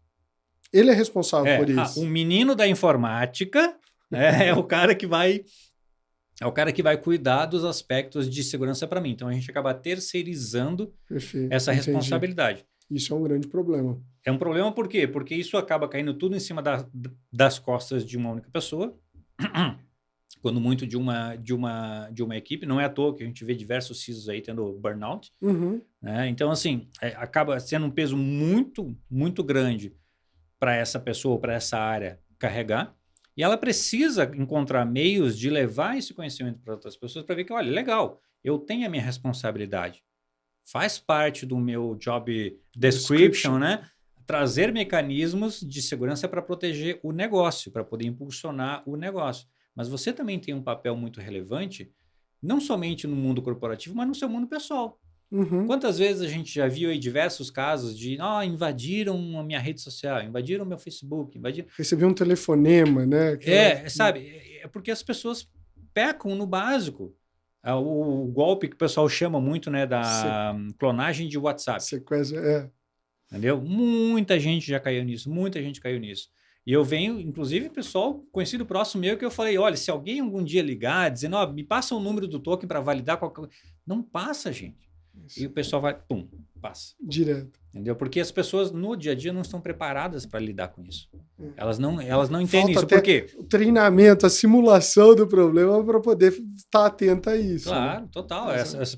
S1: Ele é responsável por isso.
S2: Um menino da informática é o cara que vai cuidar dos aspectos de segurança para mim. Então, a gente acaba terceirizando essa responsabilidade.
S1: Isso é um grande problema.
S2: É um problema por quê? Porque isso acaba caindo tudo em cima das costas de uma única pessoa, quando muito de uma equipe. Não é à toa que a gente vê diversos CISOs aí tendo burnout. Né? Então, assim, acaba sendo um peso muito, muito grande para essa pessoa, para essa área carregar. E ela precisa encontrar meios de levar esse conhecimento para outras pessoas para ver que, olha, legal, eu tenho a minha responsabilidade. Faz parte do meu job description, né? Trazer mecanismos de segurança para proteger o negócio, para poder impulsionar o negócio. Mas você também tem um papel muito relevante, não somente no mundo corporativo, mas no seu mundo pessoal. Quantas vezes a gente já viu aí diversos casos de invadiram a minha rede social, invadiram o meu Facebook,
S1: Recebi um telefonema, né?
S2: Sabe? É porque as pessoas pecam no básico. O golpe que o pessoal chama muito, né, da clonagem de WhatsApp.
S1: Sequência,
S2: Entendeu? Muita gente já caiu nisso, muita gente caiu nisso. E eu venho, inclusive, pessoal conhecido próximo meu, que eu falei, olha, se alguém algum dia ligar, dizendo, me passa o número do token para validar qualquer coisa. Não passa, gente. Isso. E o pessoal vai, pum, passa.
S1: Direto.
S2: Entendeu? Porque as pessoas no dia a dia não estão preparadas para lidar com isso. Elas não entendem isso. Por quê?
S1: O treinamento, a simulação do problema para poder estar atento a isso.
S2: Claro, né? Total.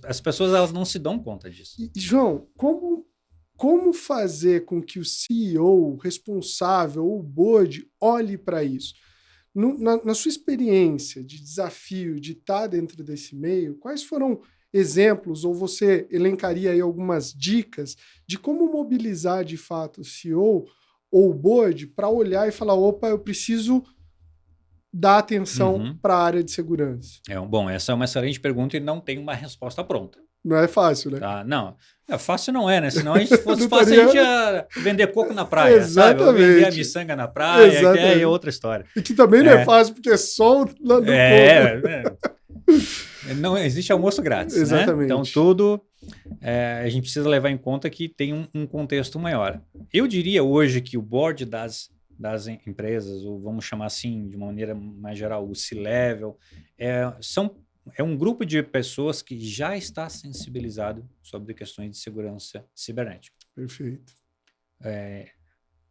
S2: As pessoas elas não se dão conta disso.
S1: E, João, como fazer com que o CEO, o responsável ou o board olhe para isso? Na sua experiência de desafio, de estar dentro desse meio, quais foram exemplos, ou você elencaria aí algumas dicas de como mobilizar de fato o CEO ou o board para olhar e falar, opa, eu preciso dar atenção para a área de segurança?
S2: Bom, essa é uma excelente pergunta e não tem uma resposta pronta.
S1: Não é fácil, né?
S2: Tá, não. Fácil não é, né? Senão a gente fosse fácil, a gente ia vender coco na praia,
S1: exatamente.
S2: Sabe? Ou vender a miçanga na praia, que é outra história.
S1: E que também não é fácil, porque é só lá do
S2: Não existe almoço grátis,
S1: exatamente.
S2: Né? Então, tudo a gente precisa levar em conta que tem um contexto maior. Eu diria hoje que o board das empresas, ou vamos chamar assim, de uma maneira mais geral, o C-Level, é um grupo de pessoas que já está sensibilizado sobre questões de segurança cibernética.
S1: Perfeito.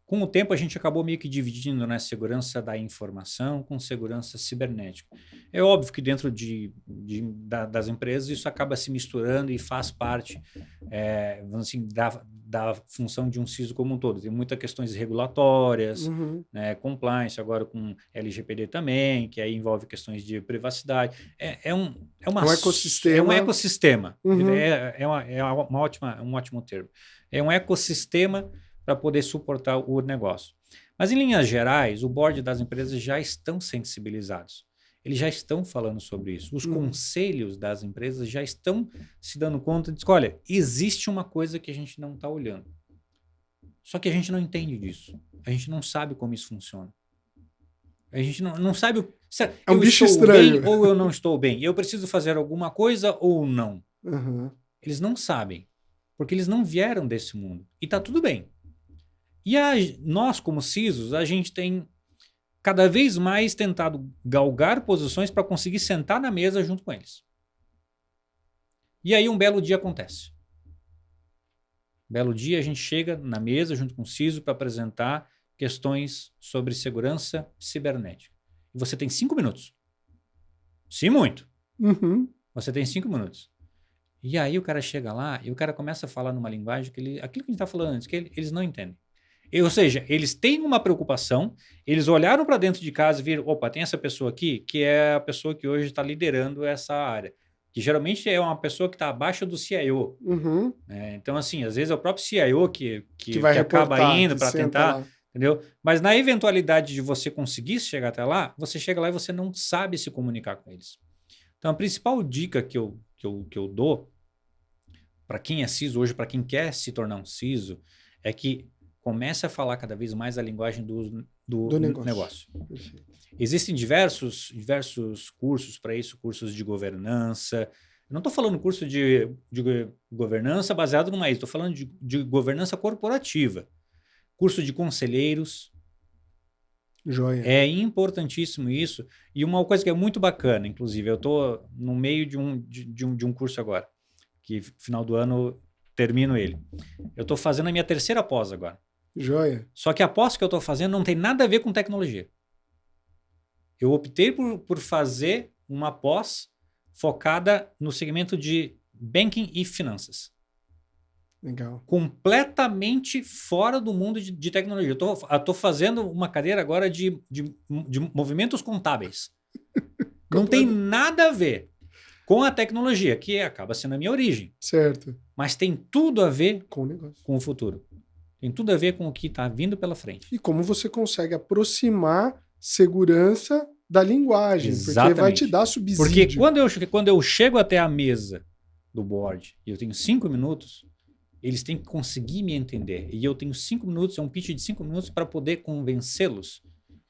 S2: Com o tempo, a gente acabou meio que dividindo, né, segurança da informação com segurança cibernética. É óbvio que dentro das empresas isso acaba se misturando e faz parte vamos assim, da função de um CISO como um todo. Tem muitas questões regulatórias, né, compliance, agora com LGPD também, que aí envolve questões de privacidade. É um ecossistema. É um ecossistema. Um ótimo termo. É um ecossistema para poder suportar o negócio. Mas, em linhas gerais, o board das empresas já estão sensibilizados. Eles já estão falando sobre isso. Os conselhos das empresas já estão se dando conta de que, olha, existe uma coisa que a gente não está olhando. Só que a gente não entende disso. A gente não sabe como isso funciona. A gente não sabe se
S1: um bicho estranho.
S2: Bem ou eu não estou bem. Eu preciso fazer alguma coisa ou não. Eles não sabem. Porque eles não vieram desse mundo. E está tudo bem. E nós, como CISOs, a gente tem cada vez mais tentado galgar posições para conseguir sentar na mesa junto com eles. E aí um belo dia acontece. Um belo dia a gente chega na mesa junto com o CISO para apresentar questões sobre segurança cibernética. E você tem 5 minutos. Sim, muito. Você tem 5 minutos. E aí o cara chega lá e o cara começa a falar numa linguagem aquilo que a gente está falando antes, que eles não entendem. Ou seja, eles têm uma preocupação, eles olharam para dentro de casa e viram, opa, tem essa pessoa aqui, que é a pessoa que hoje está liderando essa área, que geralmente é uma pessoa que está abaixo do CIO. Então, assim, às vezes é o próprio CIO que acaba indo para tentar, lá. Entendeu? Mas na eventualidade de você conseguir chegar até lá, você chega lá e você não sabe se comunicar com eles. Então, a principal dica que eu dou para quem é CISO hoje, para quem quer se tornar um CISO, é que comece a falar cada vez mais a linguagem do negócio. Existem diversos cursos para isso, cursos de governança. Eu não estou falando curso de governança baseado numa ISO, estou falando de governança corporativa. Curso de conselheiros.
S1: Joia.
S2: É importantíssimo isso. E uma coisa que é muito bacana, inclusive, eu estou no meio de um curso agora, que final do ano termino ele. Eu estou fazendo a minha terceira pós agora.
S1: Joia.
S2: Só que a pós que eu estou fazendo não tem nada a ver com tecnologia. Eu optei por fazer uma pós focada no segmento de banking e finanças.
S1: Legal.
S2: Completamente fora do mundo de tecnologia. Eu estou fazendo uma cadeira agora de movimentos contábeis. Não tem nada a ver com a tecnologia, que acaba sendo a minha origem.
S1: Certo.
S2: Mas tem tudo a ver
S1: com o negócio,
S2: com o futuro. Tem tudo a ver com o que está vindo pela frente.
S1: E como você consegue aproximar segurança da linguagem.
S2: Exatamente.
S1: Porque vai te dar subsídio.
S2: Porque quando eu chego até a mesa do board e eu tenho 5 minutos, eles têm que conseguir me entender. E eu tenho 5 minutos, é um pitch de 5 minutos para poder convencê-los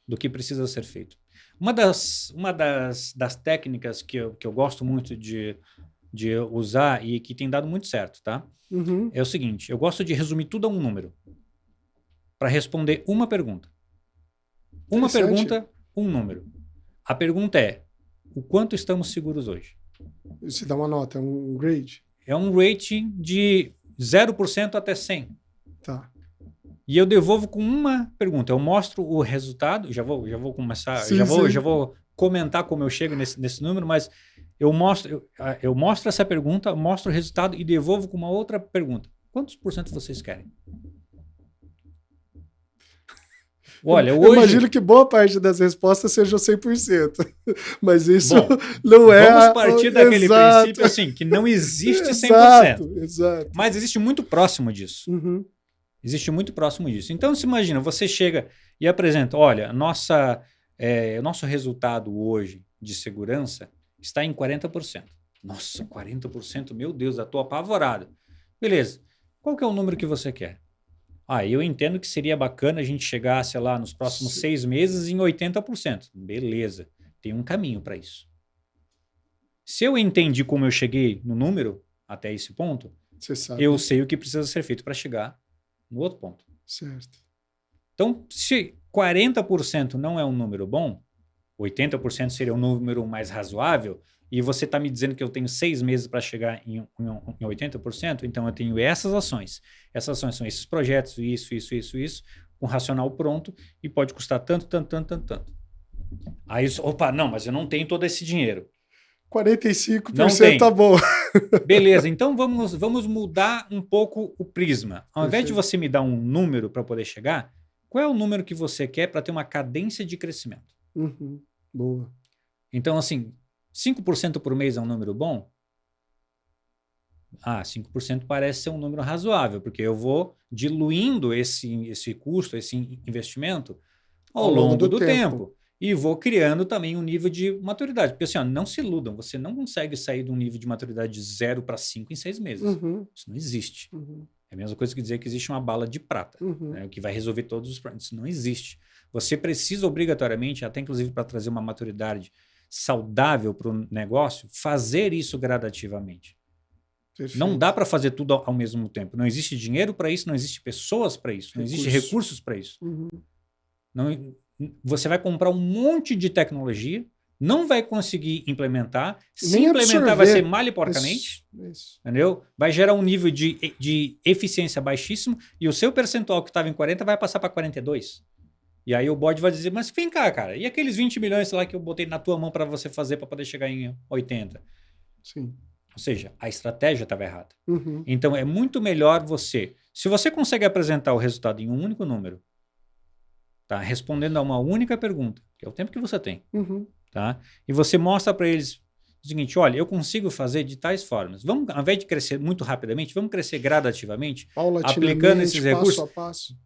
S2: do que precisa ser feito. Uma das técnicas que eu gosto muito de usar e que tem dado muito certo, tá?
S1: Uhum.
S2: É o seguinte, eu gosto de resumir tudo a um número para responder uma pergunta. Uma pergunta, um número. A pergunta é, o quanto estamos seguros hoje?
S1: Você dá uma nota, um grade?
S2: É um rating de 0% até 100.
S1: Tá.
S2: E eu devolvo com uma pergunta. Eu mostro o resultado, já vou começar,
S1: Sim,
S2: já vou comentar como eu chego nesse número, mas eu mostro essa pergunta, mostro o resultado e devolvo com uma outra pergunta. Quantos por cento vocês querem? Olha, hoje...
S1: Eu imagino que boa parte das respostas sejam 100%. Mas isso
S2: Bom,
S1: não é...
S2: Vamos partir daquele princípio assim, que não existe 100%.
S1: Exato.
S2: Mas existe muito próximo disso.
S1: Uhum.
S2: Existe muito próximo disso. Então, se imagina, você chega e apresenta, olha, nosso resultado hoje de segurança está em 40%. Nossa, 40%? Meu Deus, eu estou apavorado. Beleza. Qual que é o número que você quer? Eu entendo que seria bacana a gente chegar, sei lá, nos próximos 6 meses em 80%. Beleza. Tem um caminho para isso. Se eu entendi como eu cheguei no número até esse ponto,
S1: Você sabe.
S2: Eu sei o que precisa ser feito para chegar no outro ponto.
S1: Certo.
S2: Então, se 40% não é um número bom, 80% seria um número mais razoável, e você está me dizendo que eu tenho 6 meses para chegar em 80%, então eu tenho essas ações. Essas ações são esses projetos, isso, com racional pronto, e pode custar tanto. Aí, não, mas eu não tenho todo esse dinheiro.
S1: 45% tá bom.
S2: Beleza, então vamos mudar um pouco o prisma. Ao invés de você me dar um número para poder chegar, qual é o número que você quer para ter uma cadência de crescimento?
S1: Uhum. Boa.
S2: Então, assim, 5% por mês é um número bom? 5% parece ser um número razoável, porque eu vou diluindo esse custo, esse investimento ao longo do tempo. E vou criando também um nível de maturidade. Porque assim, não se iludam, você não consegue sair de um nível de maturidade de 0 para 5 em 6 meses.
S1: Uhum.
S2: Isso não existe.
S1: Uhum.
S2: É a mesma coisa que dizer que existe uma bala de prata, né, que vai resolver todos os problemas. Isso não existe. Você precisa obrigatoriamente, até inclusive para trazer uma maturidade saudável para o negócio, fazer isso gradativamente. Perfeito. Não dá para fazer tudo ao mesmo tempo. Não existe dinheiro para isso, não existe pessoas para isso, não existe recursos para isso. Uhum. Você vai comprar um monte de tecnologia, não vai conseguir implementar. Se implementar, vai ser mal e porcamente. Isso. Entendeu? Vai gerar um nível de eficiência baixíssimo e o seu percentual que estava em 40 vai passar para 42. E aí o board vai dizer, mas vem cá, cara, e aqueles 20 milhões lá que eu botei na tua mão para você fazer para poder chegar em 80?
S1: Sim.
S2: Ou seja, a estratégia estava errada.
S1: Uhum.
S2: Então, é muito melhor se você consegue apresentar o resultado em um único número, tá? Respondendo a uma única pergunta, que é o tempo que você tem, tá? E você mostra para eles o seguinte, olha, eu consigo fazer de tais formas. Vamos, ao invés de crescer muito rapidamente, vamos crescer gradativamente, aplicando esses recursos,
S1: passo a passo,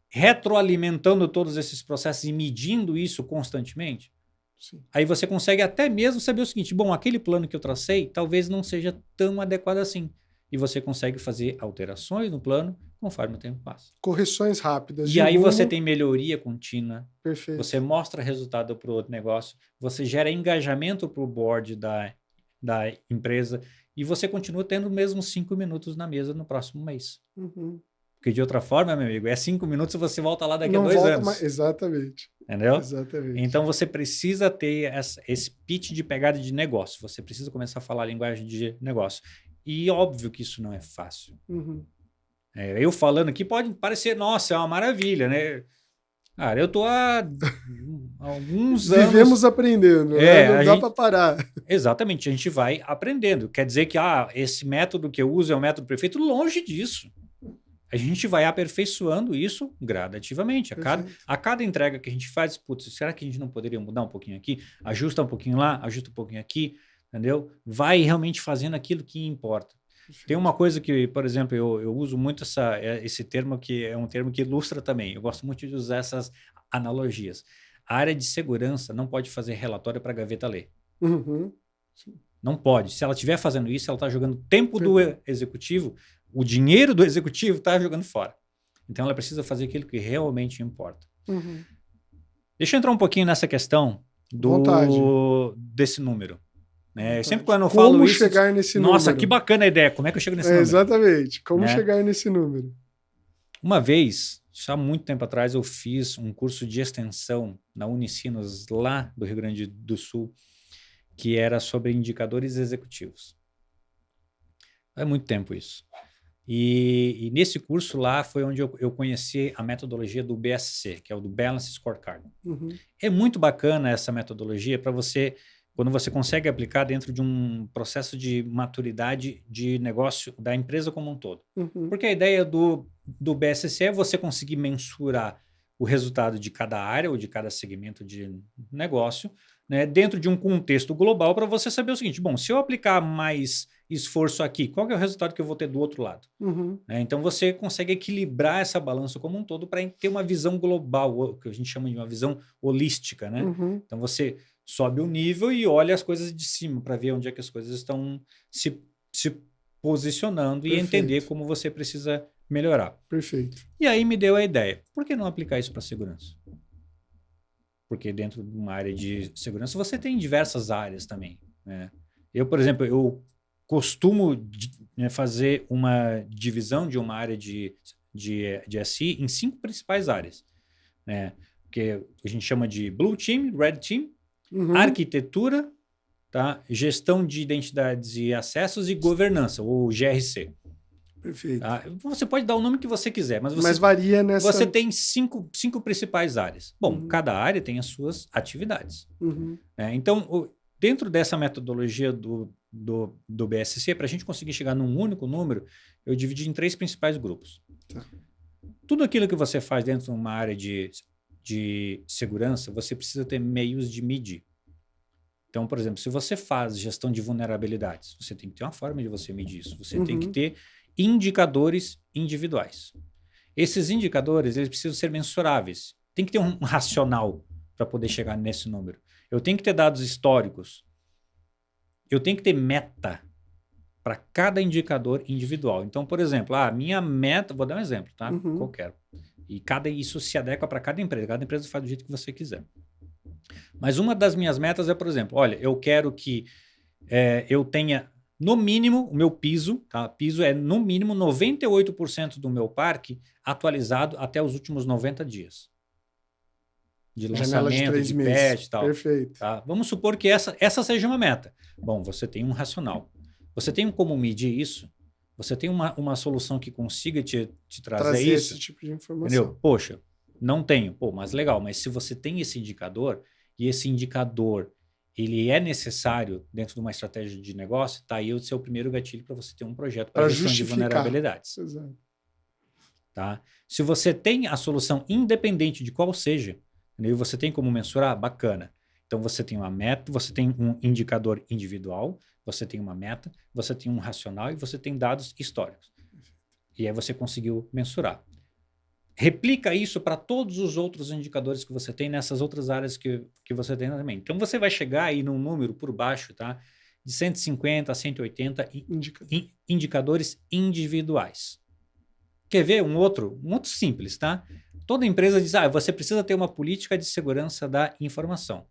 S2: retroalimentando todos esses processos e medindo isso constantemente. Sim. Aí você consegue até mesmo saber o seguinte, bom, aquele plano que eu tracei talvez não seja tão adequado assim. e você consegue fazer alterações no plano conforme o tempo passa.
S1: Correções rápidas.
S2: E aí você tem melhoria contínua,
S1: Perfeito.
S2: você mostra resultado para o outro negócio, você gera engajamento para o board da empresa e você continua tendo os mesmos 5 minutos na mesa no próximo mês.
S1: Uhum.
S2: Porque de outra forma, meu amigo, é 5 minutos e você volta lá daqui a
S1: Não
S2: 2
S1: volta
S2: anos.
S1: mais. Exatamente.
S2: Entendeu?
S1: Exatamente.
S2: Então você precisa ter esse pitch de pegada de negócio. Você precisa começar a falar a linguagem de negócio. E óbvio que isso não é fácil.
S1: Uhum.
S2: Eu falando aqui pode parecer, nossa, é uma maravilha, né? Cara, eu tô há alguns anos...
S1: Vivemos aprendendo, né? Não dá para parar.
S2: Exatamente, a gente vai aprendendo. Quer dizer que esse método que eu uso é o método perfeito? Longe disso. A gente vai aperfeiçoando isso gradativamente. A cada entrega que a gente faz, putz, será que a gente não poderia mudar um pouquinho aqui? Ajusta um pouquinho lá, ajusta um pouquinho aqui, entendeu? Vai realmente fazendo aquilo que importa. Perfeito. Tem uma coisa que, por exemplo, eu uso muito esse termo, que é um termo que ilustra também. Eu gosto muito de usar essas analogias. A área de segurança não pode fazer relatório para a gaveta ler.
S1: Uhum.
S2: Não pode. Se ela estiver fazendo isso, ela está jogando tempo do executivo, o dinheiro do executivo está jogando fora. Então, ela precisa fazer aquilo que realmente importa.
S1: Uhum.
S2: Deixa eu entrar um pouquinho nessa questão desse número. Sempre quando eu falo isso...
S1: Como chegar nesse número?
S2: Nossa, que bacana a ideia. Como é que eu chego nesse número?
S1: Exatamente. Como chegar nesse número?
S2: Uma vez, já há muito tempo atrás, eu fiz um curso de extensão na Unicinos, lá do Rio Grande do Sul, que era sobre indicadores executivos. É muito tempo isso. E nesse curso lá foi onde eu conheci a metodologia do BSC, que é o do Balance Scorecard.
S1: Uhum.
S2: É muito bacana essa metodologia para você, quando você consegue aplicar dentro de um processo de maturidade de negócio da empresa como um todo.
S1: Uhum.
S2: Porque a ideia do BSC é você conseguir mensurar o resultado de cada área ou de cada segmento de negócio, né, dentro de um contexto global, para você saber o seguinte: bom, se eu aplicar mais esforço aqui, qual que é o resultado que eu vou ter do outro lado?
S1: Uhum.
S2: Então você consegue equilibrar essa balança como um todo para ter uma visão global, o que a gente chama de uma visão holística, né?
S1: Uhum.
S2: Então você sobe o nível e olha as coisas de cima para ver onde é que as coisas estão se posicionando. Perfeito. E entender como você precisa melhorar.
S1: Perfeito.
S2: E aí me deu a ideia: por que não aplicar isso para segurança? Porque dentro de uma área de segurança você tem diversas áreas também, né? Eu, por exemplo, eu costumo fazer uma divisão de uma área de SI em 5 principais áreas, né? Que a gente chama de Blue Team, Red Team, arquitetura, tá? Gestão de identidades e acessos e governança, ou GRC.
S1: Perfeito.
S2: Tá? Você pode dar o nome que você quiser, mas
S1: varia nessa...
S2: Você tem cinco principais áreas. Bom, cada área tem as suas atividades. Então, dentro dessa metodologia do BSC, para a gente conseguir chegar num único número, eu dividi em 3 principais grupos.
S1: Tá.
S2: Tudo aquilo que você faz dentro de uma área de segurança, você precisa ter meios de medir. Então, por exemplo, se você faz gestão de vulnerabilidades, você tem que ter uma forma de você medir isso. Você tem que ter indicadores individuais. Esses indicadores, eles precisam ser mensuráveis. Tem que ter um racional para poder chegar nesse número. Eu tenho que ter dados históricos. Eu tenho que ter meta para cada indicador individual. Então, por exemplo, a minha meta... Vou dar um exemplo, tá? Qualquer. E isso se adequa para cada empresa. Cada empresa faz do jeito que você quiser. Mas uma das minhas metas é, por exemplo, olha, eu quero que eu tenha, no mínimo, o meu piso, tá? Piso é, no mínimo, 98% do meu parque atualizado até os últimos 90 dias. De lançamento, de patch e tal.
S1: Perfeito.
S2: Tá? Vamos supor que essa seja uma meta. Bom, você tem um racional. Você tem como medir isso? Você tem uma solução que consiga te trazer isso?
S1: Esse tipo de informação.
S2: Entendeu? Poxa, não tenho. Pô, mas legal. Mas se você tem esse indicador, e esse indicador ele é necessário dentro de uma estratégia de negócio, tá aí o seu primeiro gatilho para você ter um projeto para gestão de vulnerabilidades.
S1: Exato.
S2: Tá? Se você tem a solução independente de qual seja, e você tem como mensurar, bacana. Então você tem uma meta, você tem um indicador individual, você tem uma meta, você tem um racional e você tem dados históricos. E aí você conseguiu mensurar. Replica isso para todos os outros indicadores que você tem nessas outras áreas que você tem também. Então você vai chegar aí num número por baixo, tá? de 150 a 180
S1: Indicador.
S2: indicadores individuais. Quer ver um outro simples, tá? Toda empresa diz, você precisa ter uma política de segurança da informação.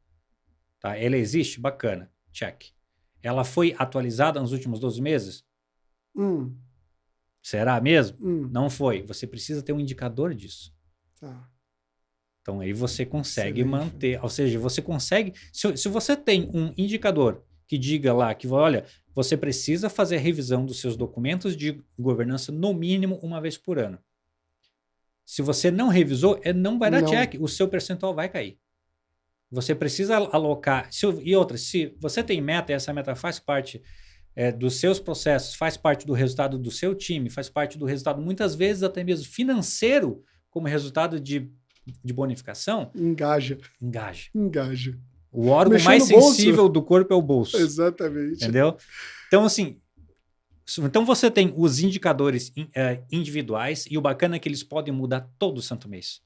S2: Tá? Ela existe? Bacana. Check. Ela foi atualizada nos últimos 12 meses? Será mesmo? Não foi. Você precisa ter um indicador disso.
S1: Tá.
S2: Então, aí você consegue manter. Ou seja, você consegue... Se você tem um indicador que diga lá que, olha, você precisa fazer a revisão dos seus documentos de governança no mínimo uma vez por ano. Se você não revisou, não vai dar check. O seu percentual vai cair. Você precisa alocar... E outra, se você tem meta e essa meta faz parte dos seus processos, faz parte do resultado do seu time, faz parte do resultado, muitas vezes, até mesmo financeiro, como resultado de bonificação...
S1: Engaja. O
S2: órgão mais sensível do corpo é o bolso.
S1: Exatamente.
S2: Entendeu? Então, assim... Então, você tem os indicadores individuais e o bacana é que eles podem mudar todo santo mês.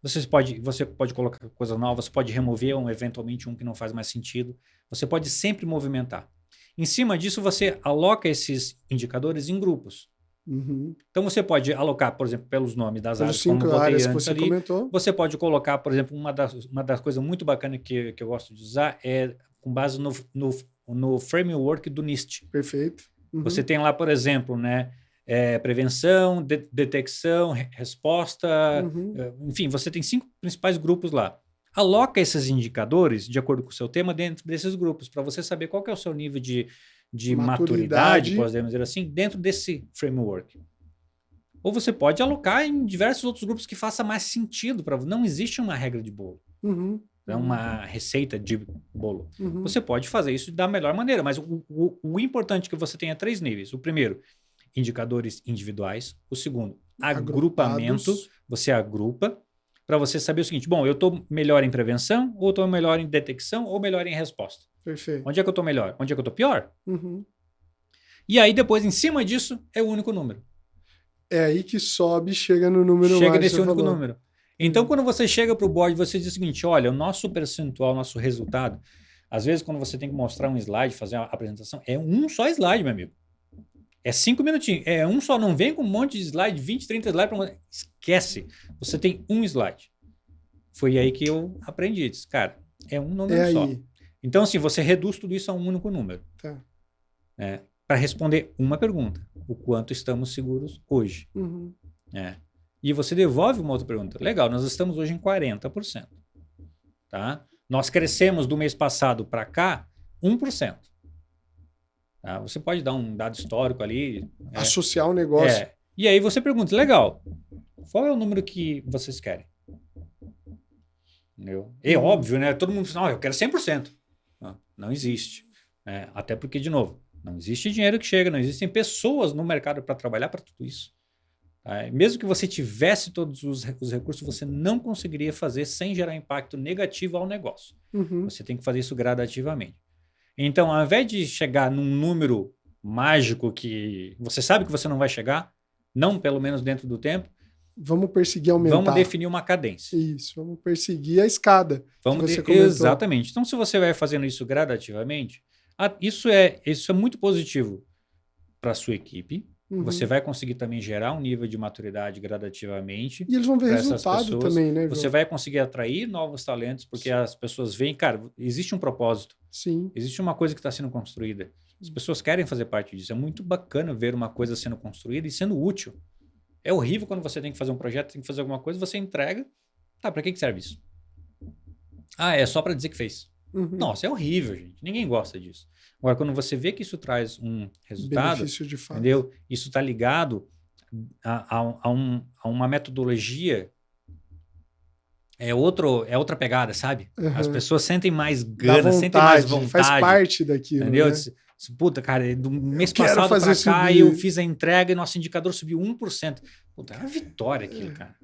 S2: Você pode colocar coisas novas, você pode remover eventualmente um que não faz mais sentido. Você pode sempre movimentar. Em cima disso, você aloca esses indicadores em grupos. Então, você pode alocar, por exemplo, pelos nomes das áreas, como eu botei antes ali. Comentou. Você pode colocar, por exemplo, uma das coisas muito bacanas que eu gosto de usar é com base no framework do NIST.
S1: Perfeito.
S2: Você tem lá, por exemplo, né, prevenção, detecção, resposta, enfim, você tem 5 principais grupos lá. Aloca esses indicadores, de acordo com o seu tema, dentro desses grupos, para você saber qual que é o seu nível de maturidade, podemos dizer assim, dentro desse framework. Ou você pode alocar em diversos outros grupos que faça mais sentido. Não existe uma regra de bolo. É uma receita de bolo. Você pode fazer isso da melhor maneira, mas o importante é que você tenha 3 níveis. O primeiro, indicadores individuais. O segundo, agrupamento. Você agrupa para você saber o seguinte, bom, eu estou melhor em prevenção, ou estou melhor em detecção, ou melhor em resposta.
S1: Perfeito.
S2: Onde é que eu estou melhor? Onde é que eu estou pior? E aí, depois, em cima disso, é o único número.
S1: É aí que sobe e chega no número mais.
S2: Chega nesse único número. Então, quando você chega para o board, você diz o seguinte, olha, o nosso percentual, nosso resultado, às vezes, quando você tem que mostrar um slide, fazer uma apresentação, é um só slide, meu amigo. É 5 minutinhos. É um só. Não vem com um monte de slide, 20, 30 slides. Esquece. Você tem um slide. Foi aí que eu aprendi. Disse, cara, é um número só. Então, assim, você reduz tudo isso a um único número.
S1: Tá.
S2: Para responder uma pergunta. O quanto estamos seguros hoje? E você devolve uma outra pergunta. Legal, nós estamos hoje em 40%. Tá? Nós crescemos do mês passado para cá 1%. Tá? Você pode dar um dado histórico ali.
S1: Associar o negócio.
S2: E aí você pergunta, legal, qual é o número que vocês querem? Entendeu? É óbvio, né? Todo mundo fala, eu quero 100%. Não existe. Até porque, de novo, não existe dinheiro que chega, não existem pessoas no mercado para trabalhar para tudo isso. Mesmo que você tivesse todos os recursos, você não conseguiria fazer sem gerar impacto negativo ao negócio. Você tem que fazer isso gradativamente. Então, ao invés de chegar num número mágico que você sabe que você não vai chegar, não pelo menos dentro do tempo,
S1: vamos perseguir aumentar.
S2: Vamos definir uma cadência.
S1: Isso, vamos perseguir a escada.
S2: Exatamente. Então, se você vai fazendo isso gradativamente, isso é muito positivo para a sua equipe. Você vai conseguir também gerar um nível de maturidade gradativamente.
S1: E eles vão ver resultado também, né, João?
S2: Você vai conseguir atrair novos talentos, porque as pessoas veem, cara, existe um propósito.
S1: Sim.
S2: Existe uma coisa que está sendo construída. As pessoas querem fazer parte disso. É muito bacana ver uma coisa sendo construída e sendo útil. É horrível quando você tem que fazer um projeto, tem que fazer alguma coisa, você entrega. Tá, para que serve isso? É só para dizer que fez. Nossa, é horrível, gente. Ninguém gosta disso. Agora, quando você vê que isso traz um resultado, benefício de fato, entendeu? Isso está ligado a uma metodologia, é outra pegada, sabe? As pessoas sentem mais gana, sentem mais vontade.
S1: Faz parte daquilo,
S2: entendeu?
S1: Né?
S2: Puta, cara, do mês passado para cá eu fiz a entrega e nosso indicador subiu 1%. Puta, é uma vitória aquilo, cara.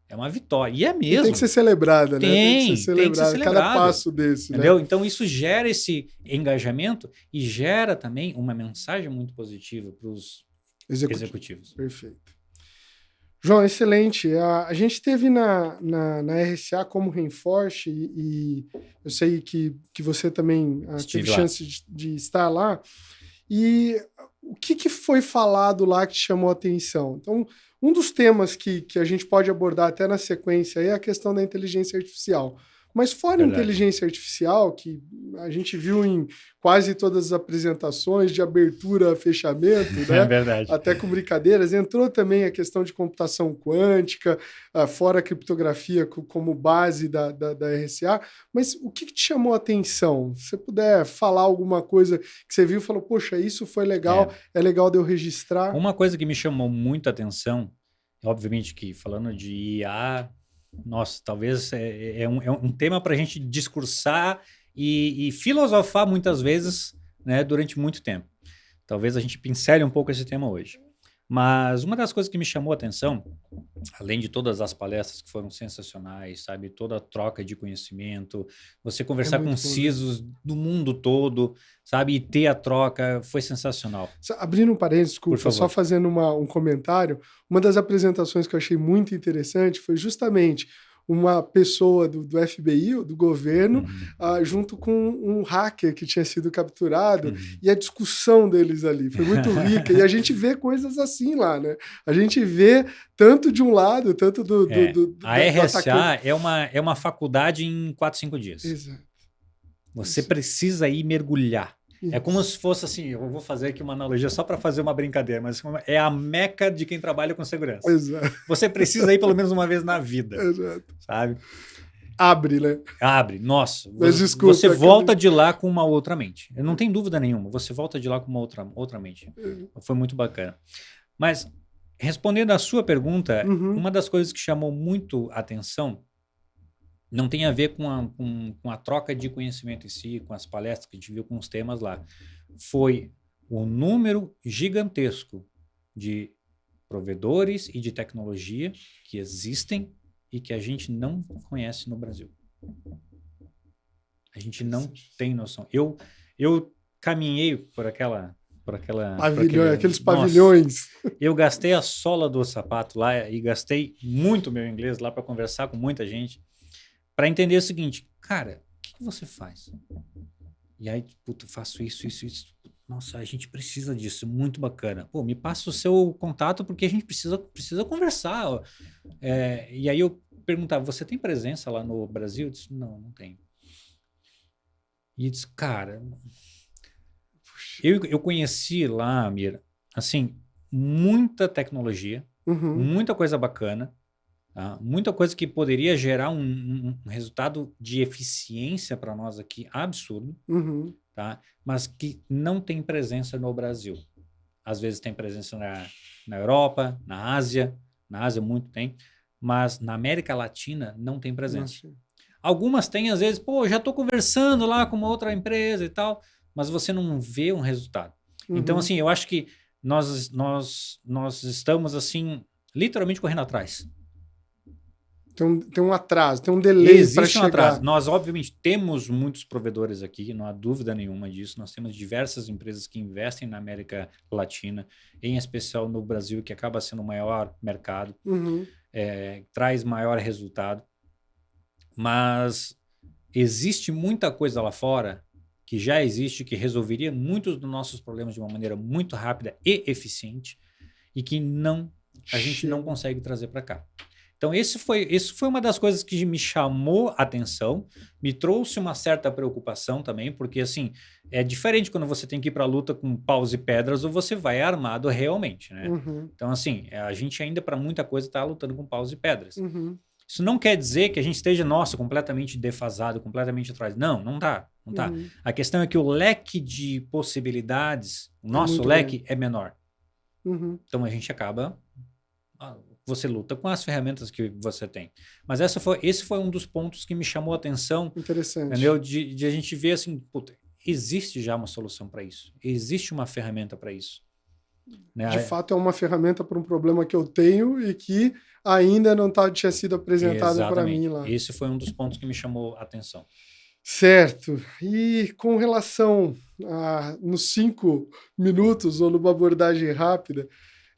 S2: É uma vitória. E é mesmo.
S1: E tem que ser celebrada, né?
S2: Tem que ser celebrado.
S1: Cada passo desse,
S2: entendeu?
S1: Né?
S2: Então, isso gera esse engajamento e gera também uma mensagem muito positiva para os executivos.
S1: Perfeito. João, excelente. A gente esteve na RSA como Reinforce e eu sei que você também teve
S2: Estive lá.
S1: chance de estar lá. E o que foi falado lá que te chamou a atenção? Então, um dos temas que a gente pode abordar até na sequência é a questão da inteligência artificial. Mas fora a
S2: Verdade.
S1: inteligência artificial, que a gente viu em quase todas as apresentações, de abertura a fechamento,
S2: É
S1: né?
S2: verdade.
S1: Até com brincadeiras, entrou também a questão de computação quântica, fora a criptografia como base da RSA. Mas o que te chamou a atenção? Se você puder falar alguma coisa que você viu e falou, poxa, isso foi legal,
S2: É.
S1: é legal de eu registrar.
S2: Uma coisa que me chamou muito a atenção, obviamente que falando de IA, nossa, talvez é um tema para a gente discursar e filosofar muitas vezes, né, durante muito tempo. Talvez a gente pincele um pouco esse tema hoje. Mas uma das coisas que me chamou a atenção, além de todas as palestras que foram sensacionais, sabe, toda a troca de conhecimento, você
S1: É
S2: conversar com
S1: muito bom, né?
S2: CISOs do mundo todo, sabe, e ter a troca, foi sensacional.
S1: Abrindo um parênteses,
S2: Por
S1: desculpa, só
S2: favor.
S1: fazendo um comentário, uma das apresentações que eu achei muito interessante foi justamente uma pessoa do FBI, ou do governo,
S2: Uhum.
S1: junto com um hacker que tinha sido capturado,
S2: Uhum.
S1: e a discussão deles ali foi muito rica, e a gente vê coisas assim lá, né? A gente vê tanto de um lado, tanto
S2: A
S1: do atacante.
S2: RSA é uma faculdade em 4, 5 dias.
S1: Exato.
S2: Você
S1: Isso.
S2: precisa ir mergulhar. É como
S1: Isso.
S2: se fosse assim, eu vou fazer aqui uma analogia só para fazer uma brincadeira, mas é a meca de quem trabalha com segurança.
S1: Exato.
S2: Você precisa ir pelo menos uma vez na vida,
S1: Exato.
S2: sabe?
S1: Abre, né?
S2: Abre, nossa,
S1: Mas
S2: você
S1: desculpa,
S2: volta de lá com uma outra mente. Eu não tenho dúvida nenhuma, você volta de lá com uma outra mente. Foi muito bacana. Mas, respondendo à sua pergunta,
S1: Uhum.
S2: uma das coisas que chamou muito a atenção não tem a ver com a troca de conhecimento em si, com as palestras que a gente viu, com os temas lá. Foi o número gigantesco de provedores e de tecnologia que existem e que a gente não conhece no Brasil. A gente não tem noção. Eu caminhei por aquela
S1: Pavilhões, aqueles
S2: nossa,
S1: pavilhões.
S2: eu gastei a sola do sapato lá e gastei muito meu inglês lá para conversar com muita gente para entender o seguinte, cara, o que você faz? E aí, puta, faço isso. Nossa, a gente precisa disso, muito bacana. Pô, me passa o seu contato porque a gente precisa conversar. Ó. E aí eu perguntava, você tem presença lá no Brasil? Eu disse, não tenho. E disse, cara, eu conheci lá, Mira, assim, muita tecnologia,
S1: Uhum,
S2: muita coisa bacana, tá? Muita coisa que poderia gerar um resultado de eficiência para nós aqui absurdo,
S1: uhum.
S2: tá? Mas que não tem presença no Brasil. Às vezes tem presença na Europa, na Ásia muito tem, mas na América Latina não tem presença.
S1: Nossa.
S2: Algumas têm, às vezes, pô, já estou conversando lá com uma outra empresa e tal, mas você não vê um resultado. Então,
S1: Uhum.
S2: assim, eu acho que nós estamos, assim, literalmente correndo atrás.
S1: Tem um atraso, tem um delay para
S2: Existe um atraso.
S1: chegar.
S2: Nós, obviamente, temos muitos provedores aqui, não há dúvida nenhuma disso. Nós temos diversas empresas que investem na América Latina, em especial no Brasil, que acaba sendo o maior mercado,
S1: Uhum.
S2: traz maior resultado. Mas existe muita coisa lá fora que já existe, que resolveria muitos dos nossos problemas de uma maneira muito rápida e eficiente e que a gente não
S1: Chega.
S2: consegue trazer para cá. Então, isso foi uma das coisas que me chamou a atenção, me trouxe uma certa preocupação também, porque, assim, é diferente quando você tem que ir para a luta com paus e pedras ou você vai armado realmente, né?
S1: Uhum.
S2: Então, assim, a gente ainda, para muita coisa, está lutando com paus e pedras.
S1: Uhum.
S2: Isso não quer dizer que a gente esteja, nossa, completamente defasado, completamente atrás. Não tá. Não tá.
S1: Uhum.
S2: A questão é que o leque de possibilidades, o
S1: É
S2: nosso
S1: muito
S2: leque
S1: grande.
S2: é menor.
S1: Uhum.
S2: Então a gente acaba. Você luta com as ferramentas que você tem. Mas esse foi um dos pontos que me chamou a atenção,
S1: Interessante.
S2: entendeu? De a gente ver assim, puta, existe já uma solução para isso. Existe uma ferramenta para isso. Né?
S1: De fato, é uma ferramenta para um problema que eu tenho e que ainda não tinha sido apresentada para mim
S2: Exatamente.
S1: lá.
S2: Esse foi um dos pontos que me chamou a atenção.
S1: Certo. E com relação nos 5 minutos ou numa abordagem rápida,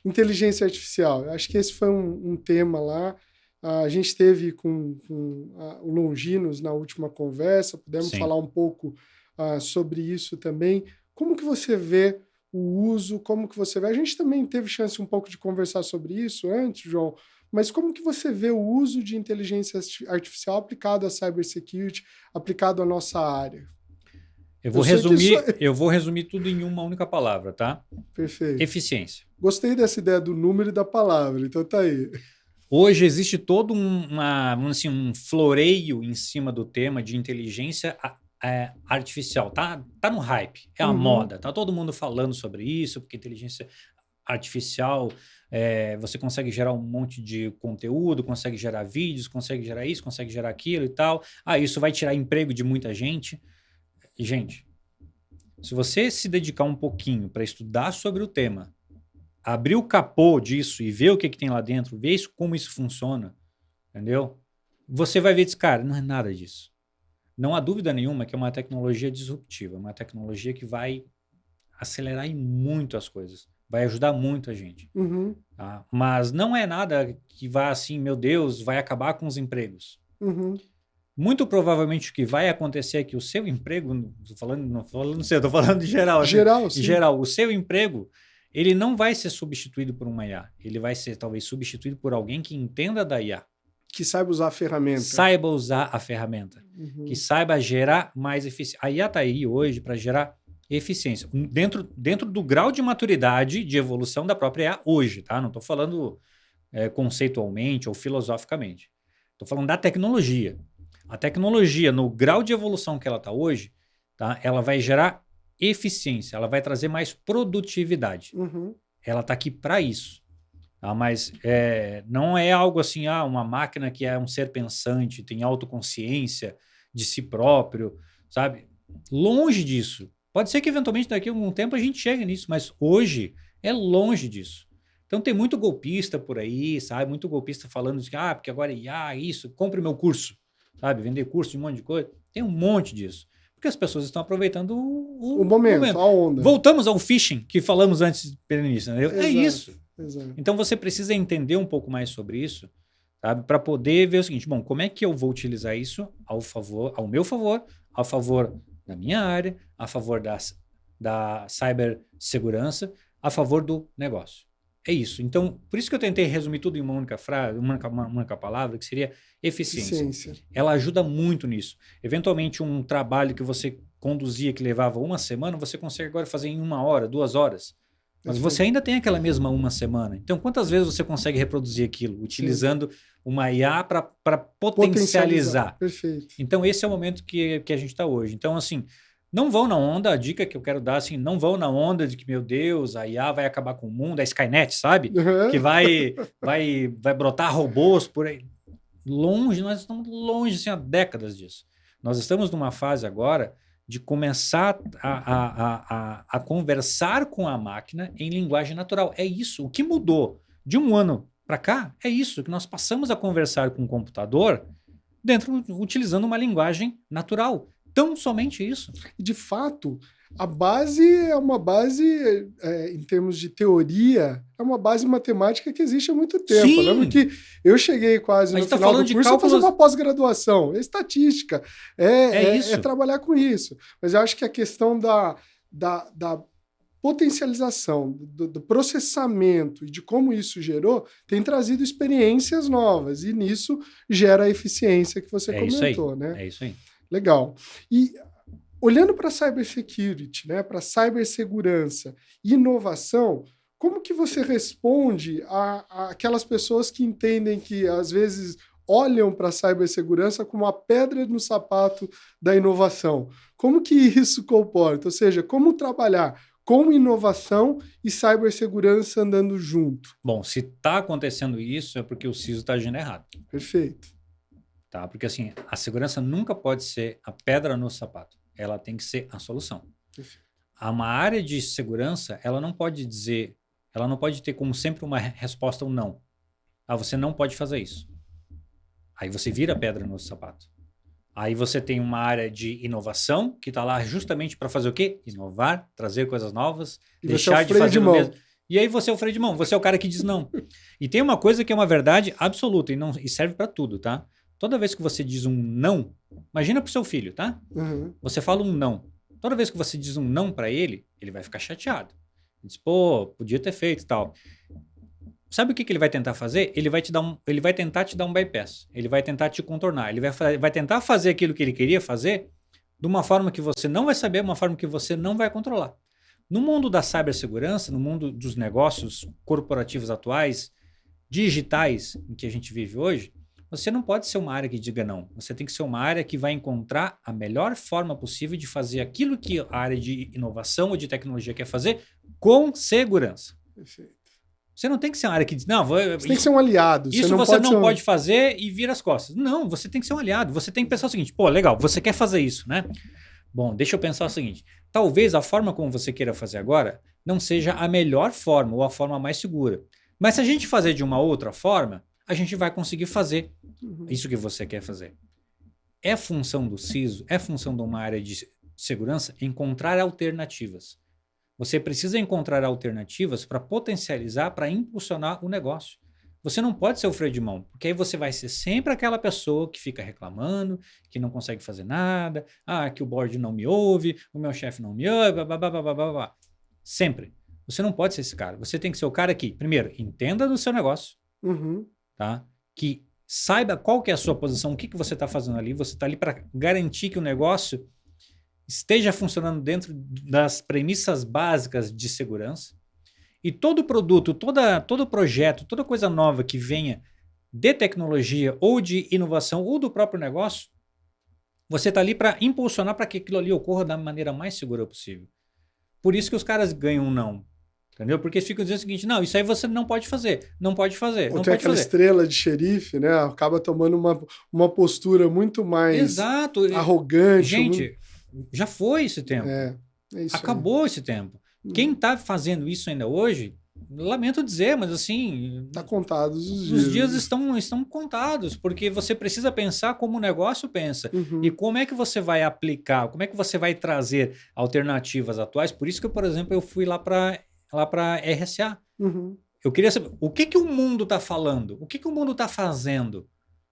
S1: Inteligência artificial. Eu acho que esse foi um tema lá. A gente esteve com o Longinos na última conversa, pudemos
S2: Sim.
S1: falar um pouco sobre isso também. Como que você vê o uso, como que você vê... A gente também teve chance um pouco de conversar sobre isso antes, João, mas como que você vê o uso de inteligência artificial aplicado à cybersecurity, aplicado à nossa área?
S2: Eu vou resumir tudo em uma única palavra, tá?
S1: Perfeito.
S2: Eficiência.
S1: Gostei dessa ideia do número e da palavra, então tá aí.
S2: Hoje existe todo vamos assim, um floreio em cima do tema de inteligência artificial. Tá no hype, é a moda. Tá todo mundo falando sobre isso, porque inteligência artificial, você consegue gerar um monte de conteúdo, consegue gerar vídeos, consegue gerar isso, consegue gerar aquilo e tal. Isso vai tirar emprego de muita gente. Gente, se você se dedicar um pouquinho para estudar sobre o tema, abrir o capô disso e ver o que tem lá dentro, ver como isso funciona, entendeu? Você vai ver, cara, não é nada disso. Não há dúvida nenhuma que é uma tecnologia disruptiva, uma tecnologia que vai acelerar em muito as coisas, vai ajudar muito a gente. Tá? Mas não é nada que vai assim, meu Deus, vai acabar com os empregos. Muito provavelmente o que vai acontecer é que o seu emprego, não estou falando de geral. Assim,
S1: geral, sim.
S2: Em geral, o seu emprego, ele não vai ser substituído por uma IA. Ele vai ser talvez substituído por alguém que entenda da IA.
S1: Que saiba usar a ferramenta.
S2: Saiba usar a ferramenta. Que saiba gerar mais eficiência. A IA está aí hoje para gerar eficiência. Dentro do grau de maturidade de evolução da própria IA hoje, tá? Não estou falando conceitualmente ou filosoficamente. Estou falando da tecnologia. A tecnologia, no grau de evolução que ela está hoje, tá? Ela vai gerar eficiência, ela vai trazer mais produtividade. Ela está aqui para isso. Tá? Mas não é algo assim, uma máquina que é um ser pensante, tem autoconsciência de si próprio, sabe? Longe disso. Pode ser que eventualmente daqui a algum tempo a gente chegue nisso, mas hoje é longe disso. Então tem muito golpista por aí, sabe? Muito golpista falando de porque agora é IA, isso, compre meu curso. Sabe, vender curso de um monte de coisa. Tem um monte disso. Porque as pessoas estão aproveitando o momento.
S1: A onda.
S2: Voltamos ao phishing que falamos antes pelo início. Né? É isso.
S1: Exato.
S2: Então você precisa entender um pouco mais sobre isso, sabe, para poder ver o seguinte: bom, como é que eu vou utilizar isso ao meu favor, a favor da minha área, a favor da cibersegurança, a favor do negócio. É isso. Então, por isso que eu tentei resumir tudo em uma única frase, uma única palavra, que seria eficiência. Ela ajuda muito nisso. Eventualmente, um trabalho que você conduzia que levava uma semana, você consegue agora fazer em 1 hora, 2 horas. Mas você ainda tem aquela mesma uma semana. Então, quantas vezes você consegue reproduzir aquilo, utilizando uma IA para potencializar?
S1: Perfeito.
S2: Então, esse é o momento que a gente está hoje. Então, assim, não vão na onda, a dica que eu quero dar, assim, não vão na onda de que, meu Deus, a IA vai acabar com o mundo, a Skynet, sabe? Que vai brotar robôs por aí. Longe, nós estamos longe, assim, há décadas disso. Nós estamos numa fase agora de começar a conversar com a máquina em linguagem natural. É isso. O que mudou de 1 ano para cá é isso, que nós passamos a conversar com o computador utilizando uma linguagem natural. Tão somente isso.
S1: De fato, a base é uma base, em termos de teoria, é uma base matemática que existe há muito tempo.
S2: Sim.
S1: Eu lembro que eu cheguei quase no final do curso a fazer uma pós-graduação. É estatística, é trabalhar com isso. Mas eu acho que a questão da potencialização, do processamento e de como isso gerou, tem trazido experiências novas. E nisso gera a eficiência que você comentou. Né?
S2: É isso aí.
S1: Legal. E olhando para a cybersecurity, né, para a cibersegurança e inovação, como que você responde a aquelas pessoas que entendem que, às vezes, olham para a cibersegurança como a pedra no sapato da inovação? Como que isso comporta? Ou seja, como trabalhar com inovação e cibersegurança andando junto?
S2: Bom, se está acontecendo isso, é porque o CISO está agindo errado.
S1: Perfeito.
S2: Tá? Porque assim, a segurança nunca pode ser a pedra no sapato. Ela tem que ser a solução. Uma área de segurança, ela não pode ter como sempre uma resposta ou não. Você não pode fazer isso. Aí você vira a pedra no sapato. Aí você tem uma área de inovação que está lá justamente para fazer o quê? Inovar, trazer coisas novas, deixar de fazer o mesmo. E aí você é o freio de mão, você é o cara que diz não. E tem uma coisa que é uma verdade absoluta e serve para tudo, tá? Toda vez que você diz um não, imagina pro seu filho, tá?
S1: Uhum.
S2: Você fala um não. Toda vez que você diz um não para ele, ele vai ficar chateado. Ele diz, pô, podia ter feito e tal. Sabe o que ele vai tentar fazer? Ele vai tentar te dar um bypass. Ele vai tentar te contornar. Ele vai tentar fazer aquilo que ele queria fazer de uma forma que você não vai saber, uma forma que você não vai controlar. No mundo da cibersegurança, no mundo dos negócios corporativos atuais, digitais, em que a gente vive hoje, você não pode ser uma área que diga não. Você tem que ser uma área que vai encontrar a melhor forma possível de fazer aquilo que a área de inovação ou de tecnologia quer fazer com segurança.
S1: Perfeito.
S2: Você não tem que ser uma área que diz, não,
S1: você tem que ser um aliado.
S2: Isso você não pode fazer e vira as costas. Não, você tem que ser um aliado. Você tem que pensar o seguinte, pô, legal, você quer fazer isso, né? Bom, deixa eu pensar o seguinte, talvez a forma como você queira fazer agora não seja a melhor forma ou a forma mais segura. Mas se a gente fazer de uma outra forma, a gente vai conseguir fazer isso que você quer fazer. É função do CISO, é função de uma área de segurança encontrar alternativas. Você precisa encontrar alternativas para potencializar, para impulsionar o negócio. Você não pode ser o freio de mão, porque aí você vai ser sempre aquela pessoa que fica reclamando, que não consegue fazer nada, que o board não me ouve, o meu chefe não me ouve, blá, blá, blá, blá, blá, blá. Sempre. Você não pode ser esse cara. Você tem que ser o cara que, primeiro, entenda do seu negócio, tá? Que saiba qual que é a sua posição, o que você está fazendo ali. Você está ali para garantir que o negócio esteja funcionando dentro das premissas básicas de segurança. E todo produto, todo projeto, toda coisa nova que venha de tecnologia ou de inovação ou do próprio negócio, você está ali para impulsionar para que aquilo ali ocorra da maneira mais segura possível. Por isso que os caras ganham um não. Entendeu? Porque eles ficam dizendo o seguinte, não, isso aí você não pode fazer, não pode fazer,
S1: ou
S2: não
S1: tem
S2: pode
S1: aquela
S2: fazer.
S1: estrela de xerife, né? Acaba tomando uma postura muito mais
S2: Exato.
S1: arrogante.
S2: Gente, já foi esse tempo.
S1: É isso
S2: acabou
S1: aí.
S2: Esse tempo. Quem está fazendo isso ainda hoje, lamento dizer, mas assim...
S1: Está contados os
S2: dias. Os dias estão contados, porque você precisa pensar como o negócio pensa. E como é que você vai aplicar, como é que você vai trazer alternativas atuais. Por isso que, por exemplo, eu fui lá para RSA. Eu queria saber o que o mundo está falando, o que o mundo está fazendo.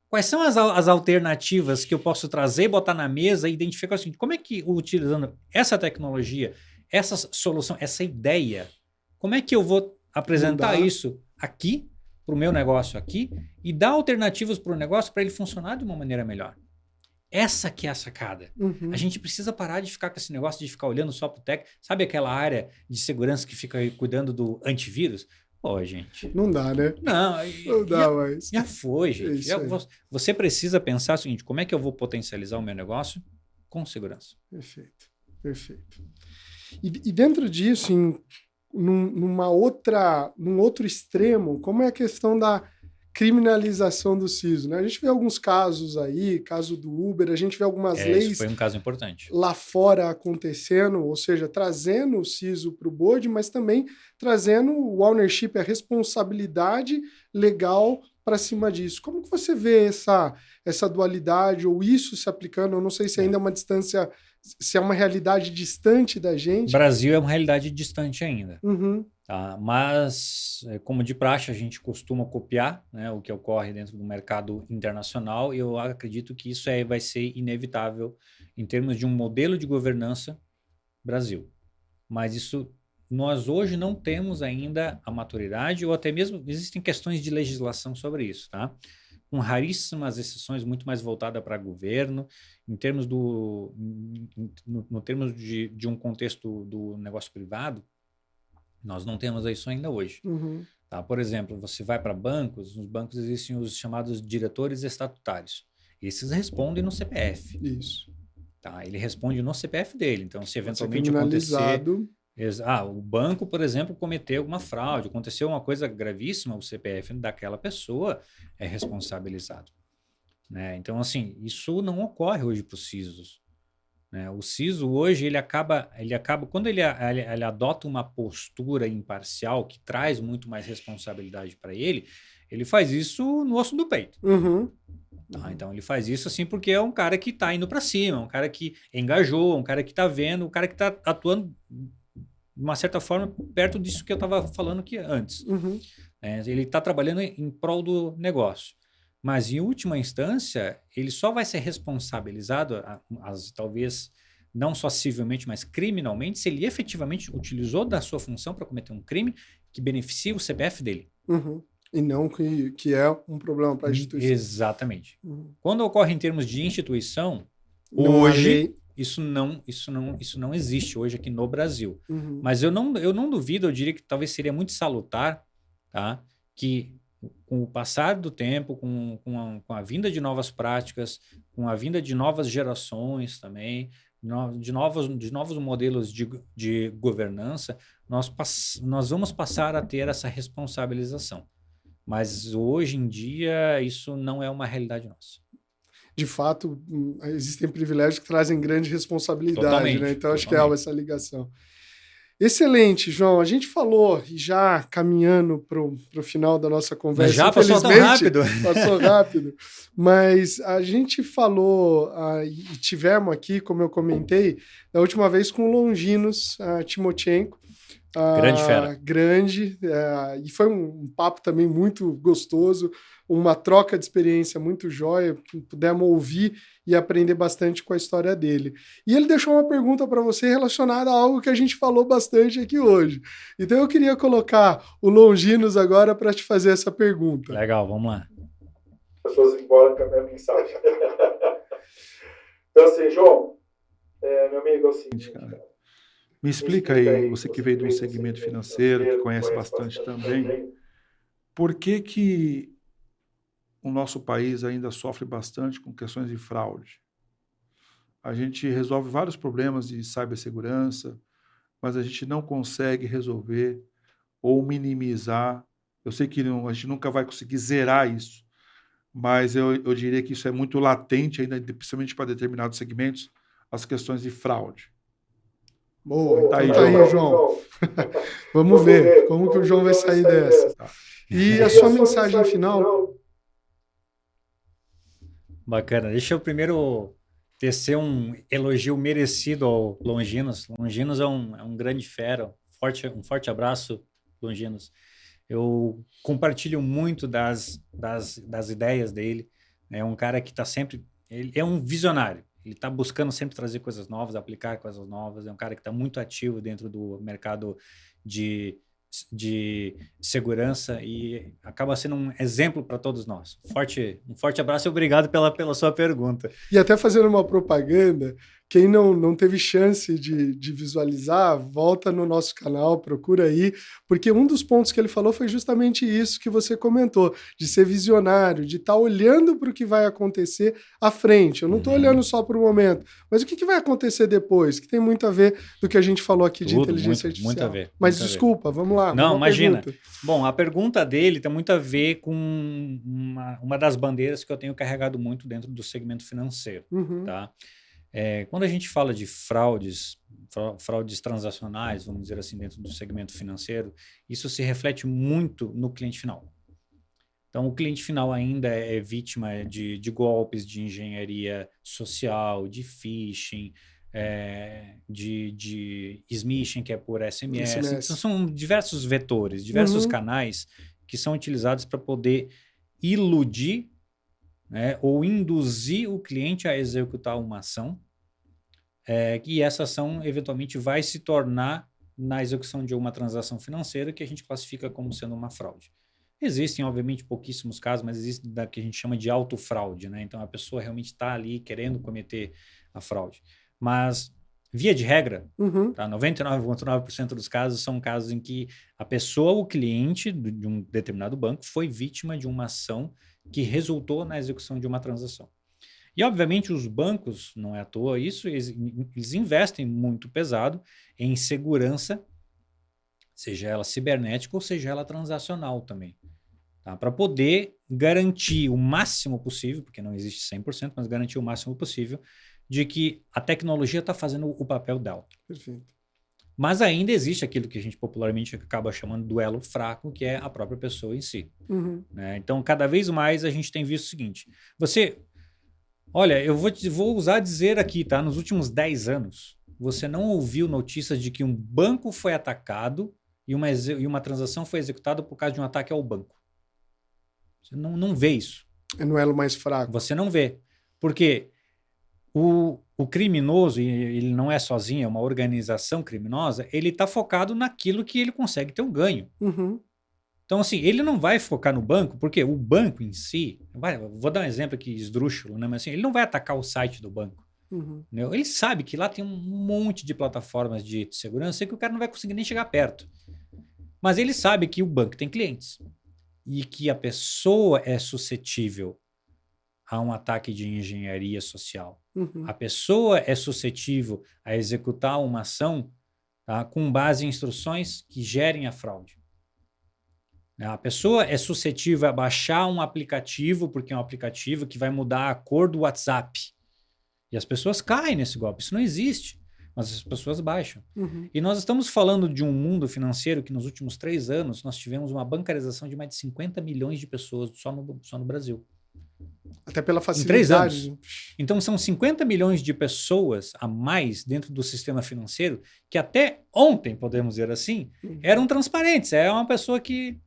S2: Quais são as alternativas que eu posso trazer, botar na mesa e identificar o seguinte, como é que, utilizando essa tecnologia, essa solução, essa ideia, como é que eu vou apresentar isso aqui, para o meu negócio aqui, e dar alternativas para o negócio para ele funcionar de uma maneira melhor. Essa que é a sacada. A gente precisa parar de ficar com esse negócio de ficar olhando só para o tech. Sabe aquela área de segurança que fica cuidando do antivírus? Pô, gente.
S1: Não dá, né?
S2: Não
S1: dá mais.
S2: Já foi, gente. Você precisa pensar o seguinte, como é que eu vou potencializar o meu negócio com segurança?
S1: Perfeito. E dentro disso, num outro extremo, como é a questão da criminalização do CISO, né? A gente vê alguns casos aí, caso do Uber, a gente vê algumas leis...
S2: Isso foi um caso importante.
S1: Lá fora acontecendo, ou seja, trazendo o CISO para o board, mas também trazendo o ownership, a responsabilidade legal para cima disso. Como que você vê essa dualidade ou isso se aplicando? Eu não sei se ainda é uma distância, se é uma realidade distante da gente.
S2: O Brasil é uma realidade distante ainda. Tá? Mas, como de praxe, a gente costuma copiar, né, o que ocorre dentro do mercado internacional e eu acredito que isso vai ser inevitável em termos de um modelo de governança Brasil. Mas isso nós hoje não temos ainda a maturidade ou até mesmo existem questões de legislação sobre isso, tá? Com raríssimas exceções, muito mais voltada para governo, em termos no termos de um contexto do negócio privado, nós não temos isso ainda hoje. Tá? Por exemplo, você vai para bancos, nos bancos existem os chamados diretores estatutários. Esses respondem no CPF.
S1: Isso.
S2: Tá? Ele responde no CPF dele. Então, se eventualmente
S1: acontecer...
S2: o banco, por exemplo, cometeu alguma fraude, aconteceu uma coisa gravíssima, o CPF daquela pessoa é responsabilizado. Né? Então, assim, isso não ocorre hoje para os CISOs. Né? O CISO hoje, ele acaba quando ele adota uma postura imparcial que traz muito mais responsabilidade para ele faz isso no osso do peito. Tá? Então ele faz isso assim porque é um cara que está indo para cima, um cara que engajou, um cara que está vendo, um cara que está atuando de uma certa forma, perto disso que eu estava falando aqui antes. Ele está trabalhando em prol do negócio. Mas, em última instância, ele só vai ser responsabilizado, talvez não só civilmente, mas criminalmente, se ele efetivamente utilizou da sua função para cometer um crime que beneficie o CPF dele.
S1: E não que é um problema para a instituição.
S2: Exatamente. Quando ocorre em termos de instituição,
S1: não
S2: hoje isso não existe hoje aqui no Brasil. Mas eu não duvido, eu diria que talvez seria muito salutar, tá? Que com o passar do tempo, com a vinda de novas práticas, com a vinda de novas gerações também, de novos modelos de governança, nós vamos passar a ter essa responsabilização. Mas hoje em dia isso não é uma realidade nossa.
S1: De fato, existem privilégios que trazem grande responsabilidade,
S2: Totalmente,
S1: né? Então acho que há essa ligação. Excelente, João. A gente falou, já caminhando para o final da nossa conversa.
S2: Mas já passou tão rápido.
S1: Passou rápido. Mas a gente falou e tivemos aqui, como eu comentei, da última vez com o Longinos Timochenko.
S2: Grande fera.
S1: E foi um papo também muito gostoso, uma troca de experiência muito jóia, pudemos ouvir e aprender bastante com a história dele. E ele deixou uma pergunta para você relacionada a algo que a gente falou bastante aqui hoje. Então eu queria colocar o Longinos agora para te fazer essa pergunta.
S2: Legal, vamos lá.
S3: As pessoas embora com a minha mensagem. Então assim, João, meu amigo, é o seguinte, cara.
S4: Me explica aí, você que veio de um segmento financeiro, que conhece bastante também, por que o nosso país ainda sofre bastante com questões de fraude? A gente resolve vários problemas de cibersegurança, mas a gente não consegue resolver ou minimizar. Eu sei que a gente nunca vai conseguir zerar isso, mas eu diria que isso é muito latente ainda, principalmente para determinados segmentos, as questões de fraude.
S1: Boa, tá aí, João. Vamos ver como que o João vai sair dessa. E a sua mensagem final?
S2: Bacana. Deixa eu primeiro tecer um elogio merecido ao Longinos. Longinos é um grande fera. Um forte abraço, Longinos. Eu compartilho muito das ideias dele. É um cara que está sempre... Ele é um visionário. Ele está buscando sempre trazer coisas novas, aplicar coisas novas. É um cara que está muito ativo dentro do mercado de segurança e acaba sendo um exemplo para todos nós. Um forte abraço e obrigado pela sua pergunta.
S1: E até fazendo uma propaganda, quem não teve chance de visualizar, volta no nosso canal, procura aí, porque um dos pontos que ele falou foi justamente isso que você comentou, de ser visionário, de estar olhando para o que vai acontecer à frente. Eu não estou olhando só para o momento, mas o que vai acontecer depois, que tem muito a ver do que a gente falou aqui de inteligência artificial.
S2: Muito a ver.
S1: Mas desculpa, vamos lá.
S2: Não, imagina. Bom, a pergunta dele tem muito a ver com uma das bandeiras que eu tenho carregado muito dentro do segmento financeiro, tá? Quando a gente fala de fraudes transacionais, vamos dizer assim, dentro do segmento financeiro, isso se reflete muito no cliente final. Então, o cliente final ainda é vítima de golpes de engenharia social, de phishing, de smishing, que é por SMS. Então, são diversos vetores, diversos canais que são utilizados para poder iludir, né, ou induzir o cliente a executar uma ação, e essa ação eventualmente vai se tornar na execução de uma transação financeira que a gente classifica como sendo uma fraude. Existem, obviamente, pouquíssimos casos, mas existe da que a gente chama de autofraude, né? Então a pessoa realmente está ali querendo cometer a fraude. Mas, via de regra, tá? 99,9% dos casos são casos em que a pessoa, o cliente de um determinado banco, foi vítima de uma ação que resultou na execução de uma transação. E, obviamente, os bancos, não é à toa isso, eles investem muito pesado em segurança, seja ela cibernética ou seja ela transacional também, tá? Para poder garantir o máximo possível, porque não existe 100%, mas garantir o máximo possível de que a tecnologia está fazendo o papel dela.
S1: Perfeito.
S2: Mas ainda existe aquilo que a gente popularmente acaba chamando do elo fraco, que é a própria pessoa em si. Né? Então, cada vez mais a gente tem visto o seguinte. Olha, eu vou usar dizer aqui, tá? Nos últimos 10 anos, você não ouviu notícias de que um banco foi atacado e uma transação foi executada por causa de um ataque ao banco. Você não vê isso.
S1: É no elo mais fraco.
S2: Você não vê. Porque o criminoso, e ele não é sozinho, é uma organização criminosa, ele está focado naquilo que ele consegue ter um ganho.
S1: Uhum.
S2: Então, assim, ele não vai focar no banco, porque o banco em si, vou dar um exemplo aqui esdrúxulo, né? Mas assim, ele não vai atacar o site do banco.
S1: Uhum.
S2: Entendeu? Ele sabe que lá tem um monte de plataformas de segurança e que o cara não vai conseguir nem chegar perto. Mas ele sabe que o banco tem clientes e que a pessoa é suscetível a um ataque de engenharia social.
S1: Uhum.
S2: A pessoa é suscetível a executar uma ação, tá, com base em instruções que gerem a fraude. A pessoa é suscetível a baixar um aplicativo, porque é um aplicativo que vai mudar a cor do WhatsApp. E as pessoas caem nesse golpe. Isso não existe, mas as pessoas baixam.
S1: Uhum.
S2: E nós estamos falando de um mundo financeiro que nos últimos 3 anos nós tivemos uma bancarização de mais de 50 milhões de pessoas só no Brasil.
S1: Até pela
S2: Em 3
S1: facilidade.
S2: anos. Então são 50 milhões de pessoas a mais dentro do sistema financeiro que até ontem, podemos dizer assim, eram transparentes. É uma pessoa que...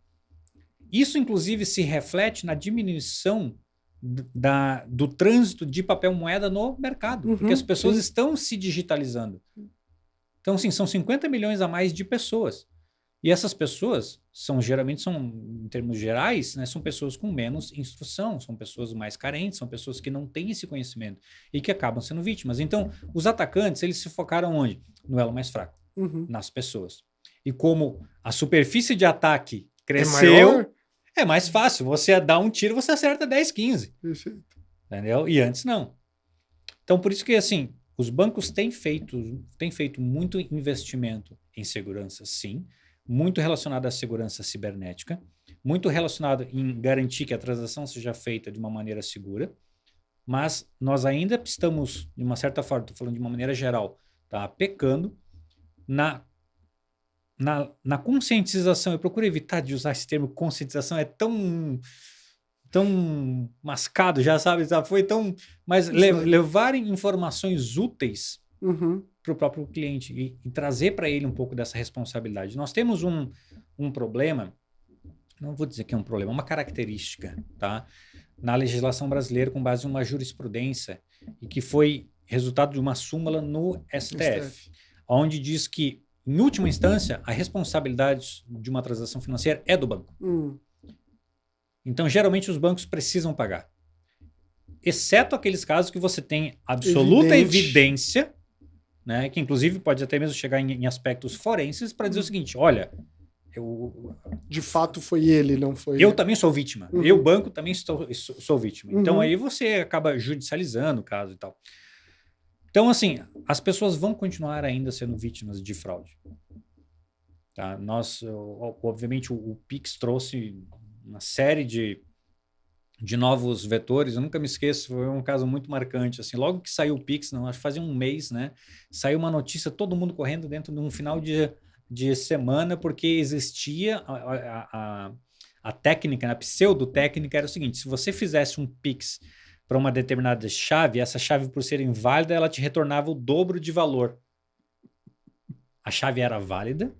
S2: Isso, inclusive, se reflete na diminuição do trânsito de papel moeda no mercado,
S1: Uhum,
S2: porque as pessoas
S1: sim.
S2: estão se digitalizando. Então, assim, são 50 milhões a mais de pessoas. E essas pessoas geralmente são, em termos gerais, né, são pessoas com menos instrução, são pessoas mais carentes, são pessoas que não têm esse conhecimento e que acabam sendo vítimas. Então, os atacantes, eles se focaram onde? No elo mais fraco,
S1: Uhum.
S2: nas pessoas. E como a superfície de ataque
S1: É
S2: cresceu,
S1: maior?
S2: é mais fácil. Você dá um tiro, você acerta 10, 15.
S1: Perfeito.
S2: Entendeu? E antes não. Então, por isso que, assim, os bancos têm feito muito investimento em segurança, sim. Muito relacionado à segurança cibernética. Muito relacionado em garantir que a transação seja feita de uma maneira segura. Mas nós ainda estamos, de uma certa forma, estou falando de uma maneira geral, tá, pecando na conscientização. Eu procuro evitar de usar esse termo conscientização, é tão mascado, já sabe, foi tão... Mas levarem informações úteis
S1: Uhum.
S2: para o próprio cliente e trazer para ele um pouco dessa responsabilidade. Nós temos um problema, não vou dizer que é um problema, uma característica, tá? Na legislação brasileira com base em uma jurisprudência e que foi resultado de uma súmula no STF, onde diz que, em última instância, a responsabilidade de uma transação financeira é do banco. Então, geralmente, os bancos precisam pagar. Exceto aqueles casos que você tem absoluta evidência, né, que inclusive pode até mesmo chegar em aspectos forenses para dizer o seguinte, olha,
S1: de fato foi ele, não foi...
S2: Eu também sou vítima.
S1: Uhum.
S2: Eu, banco, também sou vítima.
S1: Uhum.
S2: Então, aí você acaba judicializando o caso e tal. Então, assim, as pessoas vão continuar ainda sendo vítimas de fraude. Tá? Obviamente, o Pix trouxe uma série de novos vetores. Eu nunca me esqueço, foi um caso muito marcante. Assim, logo que saiu o Pix, não, acho que fazia um mês, né? Saiu uma notícia, todo mundo correndo dentro de um final de semana, porque existia a técnica, a pseudotécnica era o seguinte: se você fizesse um Pix para uma determinada chave, essa chave, por ser inválida, ela te retornava o dobro de valor. A chave era válida.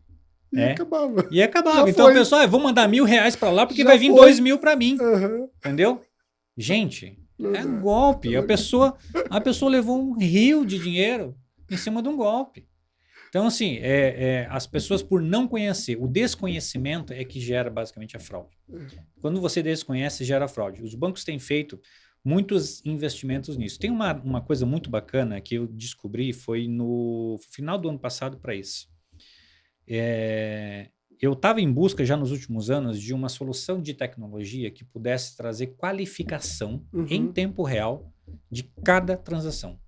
S1: E acabava.
S2: Já então, pessoal, eu vou mandar R$1.000 para lá porque
S1: Já
S2: vai vir
S1: foi.
S2: 2.000 para mim.
S1: Uhum.
S2: Entendeu? Gente, é golpe. A pessoa levou um rio de dinheiro em cima de um golpe. Então, assim, as pessoas, por não conhecer, o desconhecimento é que gera basicamente a fraude. Quando você desconhece, gera fraude. Os bancos têm feito muitos investimentos nisso. Tem uma coisa muito bacana que eu descobri, foi no final do ano passado para isso. Eu estava em busca já nos últimos anos de uma solução de tecnologia que pudesse trazer qualificação em tempo real de cada transação.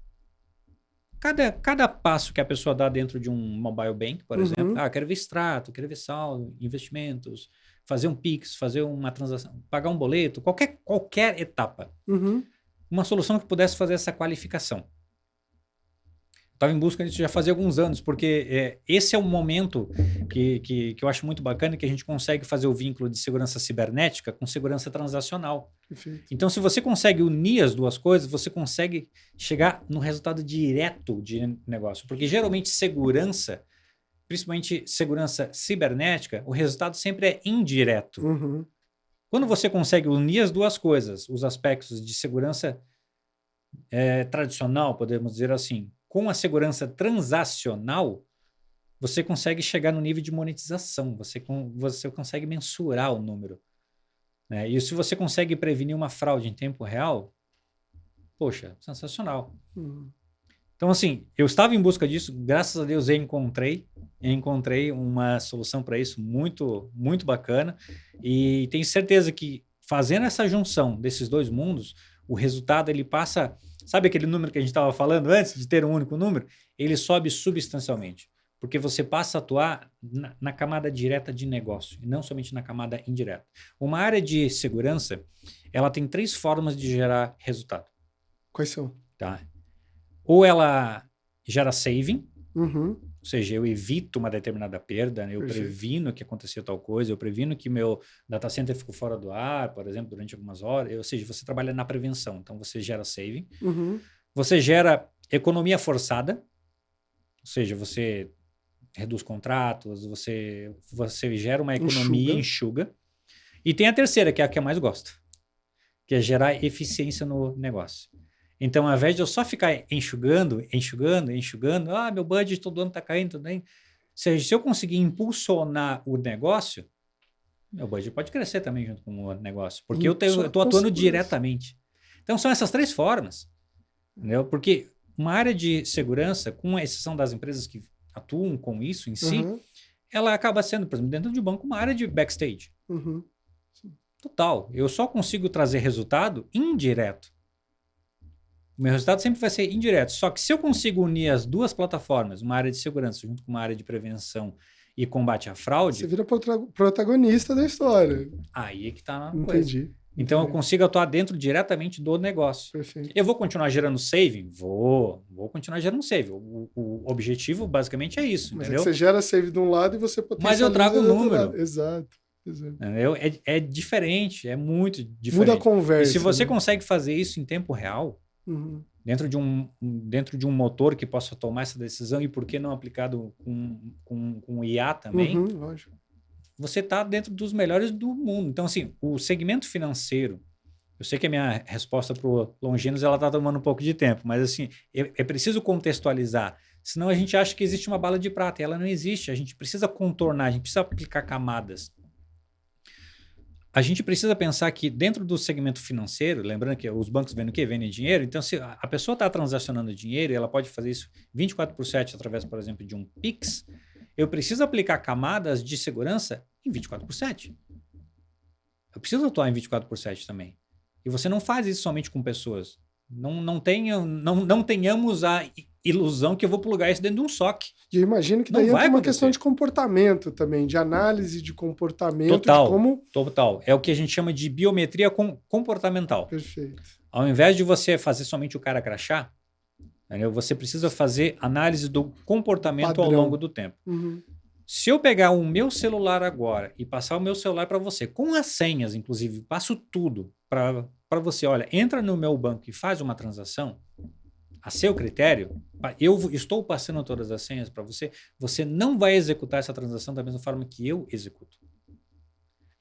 S2: Cada passo que a pessoa dá dentro de um mobile bank, por exemplo, quero ver extrato, quero ver saldo, investimentos, fazer um Pix, fazer uma transação, pagar um boleto, qualquer etapa. Uma solução que pudesse fazer essa qualificação. Estava em busca disso já fazia alguns anos, porque esse é um momento que eu acho muito bacana, que a gente consegue fazer o vínculo de segurança cibernética com segurança transacional.
S1: Perfeito.
S2: Então, se você consegue unir as duas coisas, você consegue chegar no resultado direto de negócio. Porque geralmente segurança, principalmente segurança cibernética, o resultado sempre é indireto.
S1: Uhum.
S2: Quando você consegue unir as duas coisas, os aspectos de segurança tradicional, podemos dizer assim, com a segurança transacional, você consegue chegar no nível de monetização, você consegue mensurar o número. Né? E se você consegue prevenir uma fraude em tempo real, poxa, sensacional.
S1: Uhum.
S2: Então, assim, eu estava em busca disso, graças a Deus eu encontrei uma solução para isso muito, muito bacana, e tenho certeza que fazendo essa junção desses dois mundos, o resultado ele passa, sabe aquele número que a gente estava falando antes de ter um único número? Ele sobe substancialmente, porque você passa a atuar na camada direta de negócio e não somente na camada indireta. Uma área de segurança, ela tem 3 formas de gerar resultado.
S1: Quais são?
S2: Tá? Ou ela gera saving,
S1: Uhum.
S2: ou seja, eu evito uma determinada perda, eu
S1: Perfeito.
S2: previno que aconteceu tal coisa, eu previno que meu data center ficou fora do ar, por exemplo, durante algumas horas. Ou seja, você trabalha na prevenção, então você gera saving.
S1: Uhum.
S2: Você gera economia forçada, ou seja, você reduz contratos, você gera uma economia, enxuga. E tem a terceira, que é a que eu mais gosto, que é gerar eficiência no negócio. Então, ao invés de eu só ficar enxugando, meu budget todo ano está caindo, tudo bem. Ou seja, se eu conseguir impulsionar o negócio, meu budget pode crescer também junto com o negócio, porque eu estou atuando diretamente. Então, são essas 3 formas, entendeu? Porque uma área de segurança, com a exceção das empresas que atuam com isso em si, ela acaba sendo, por exemplo, dentro de um banco, uma área de backstage.
S1: Uhum.
S2: Total. Eu só consigo trazer resultado indireto. O meu resultado sempre vai ser indireto. Só que se eu consigo unir as duas plataformas, uma área de segurança junto com uma área de prevenção e combate à fraude...
S1: Você vira protagonista da história.
S2: Aí é que está a
S1: coisa. Entendi.
S2: Então eu consigo atuar dentro diretamente do negócio.
S1: Perfeito.
S2: Eu vou continuar gerando saving? Vou continuar gerando saving. O objetivo basicamente é isso,
S1: Mas
S2: entendeu?
S1: você gera save de um lado e você potencializa.
S2: Mas eu trago o número.
S1: Exato.
S2: É diferente, é muito diferente.
S1: Muda a conversa.
S2: E se você consegue fazer isso em tempo real, dentro de um motor que possa tomar essa decisão, e por que não aplicado com IA também,
S1: lógico.
S2: Você está dentro dos melhores do mundo. Então, assim, o segmento financeiro, eu sei que a minha resposta para o Longinos está tomando um pouco de tempo, mas assim, é preciso contextualizar. Senão a gente acha que existe uma bala de prata, e ela não existe. A gente precisa contornar, a gente precisa aplicar camadas. A gente precisa pensar que dentro do segmento financeiro, lembrando que os bancos vendem o quê? Vendem dinheiro. Então, se a pessoa está transacionando dinheiro, ela pode fazer isso 24/7 através, por exemplo, de um Pix. Eu preciso aplicar camadas de segurança em 24/7. Eu preciso atuar em 24/7 também. E você não faz isso somente com pessoas. Não tenhamos a ilusão que eu vou plugar isso dentro de um SOC.
S1: E eu imagino que daí entra uma questão de comportamento também, de análise de comportamento.
S2: Total. É o que a gente chama de biometria comportamental.
S1: Perfeito.
S2: Ao invés de você fazer somente o cara crachá, entendeu? Você precisa fazer análise do comportamento ao longo do tempo. Se eu pegar o meu celular agora e passar o meu celular para você, com as senhas, inclusive, passo tudo para você, olha, entra no meu banco e faz uma transação, a seu critério, eu estou passando todas as senhas para você, você não vai executar essa transação da mesma forma que eu executo.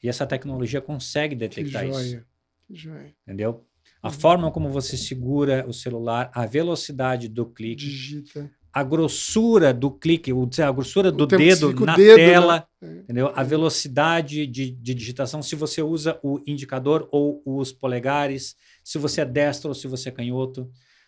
S2: E essa tecnologia consegue detectar isso.
S1: Que joia.
S2: Entendeu? A forma como você segura o celular, a velocidade do clique,
S1: digita,
S2: a grossura do clique, a grossura do dedo na tela, entendeu? A velocidade de digitação, se você usa o indicador ou os polegares, se você é destro ou se você é canhoto.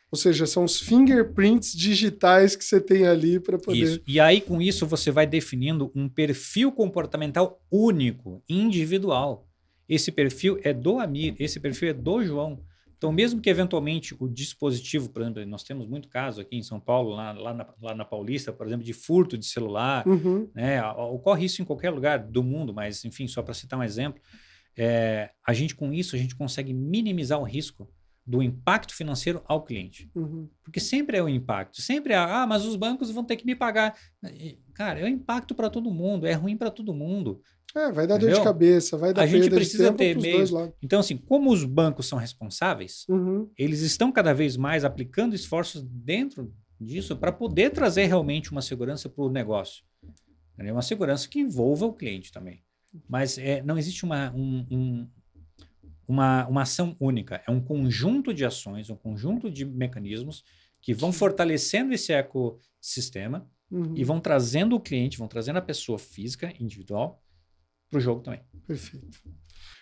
S1: Ou seja, são os fingerprints digitais que você tem ali para poder...
S2: Isso. E aí, com isso, você vai definindo um perfil comportamental único, individual. Esse perfil é do Amir, esse perfil é do João. Então, mesmo que eventualmente o dispositivo, por exemplo, nós temos muito caso aqui em São Paulo, lá na Paulista, por exemplo, de furto de celular, né? Ocorre isso em qualquer lugar do mundo, mas, enfim, só para citar um exemplo, a gente com isso, a gente consegue minimizar o risco, do impacto financeiro ao cliente.
S1: Uhum.
S2: Porque sempre é o impacto. Sempre é, mas os bancos vão ter que me pagar. Cara, é o impacto para todo mundo. É ruim para todo mundo.
S1: Vai dar
S2: Entendeu?
S1: dor de cabeça, vai dar
S2: A gente
S1: perda de
S2: precisa
S1: tempo
S2: ter
S1: pros
S2: meios.
S1: dois lados.
S2: Então, assim, como os bancos são responsáveis,
S1: Uhum.
S2: eles estão cada vez mais aplicando esforços dentro disso para poder trazer realmente uma segurança para o negócio. Entendeu? Uma segurança que envolva o cliente também. Mas não existe uma ação única. É um conjunto de ações, um conjunto de mecanismos que vão fortalecendo esse ecossistema e vão trazendo o cliente, vão trazendo a pessoa física, individual, para o jogo também.
S1: Perfeito.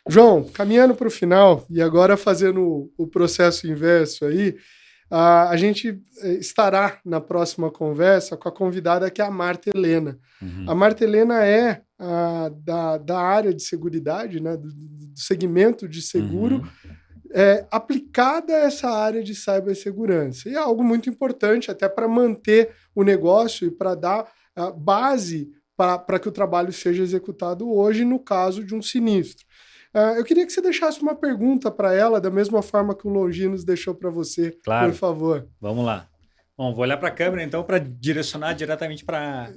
S1: João, caminhando para o final e agora fazendo o processo inverso aí, a gente estará na próxima conversa com a convidada que é a Marta Helena. A Marta Helena é da área de seguridade, né, do segmento de seguro, aplicada a essa área de cibersegurança. E é algo muito importante até para manter o negócio e para dar base para que o trabalho seja executado hoje no caso de um sinistro. Eu queria que você deixasse uma pergunta para ela, da mesma forma que o Longinos deixou para você,
S2: claro.
S1: Por favor.
S2: Vamos lá. Bom, vou olhar para a câmera, então, para direcionar diretamente para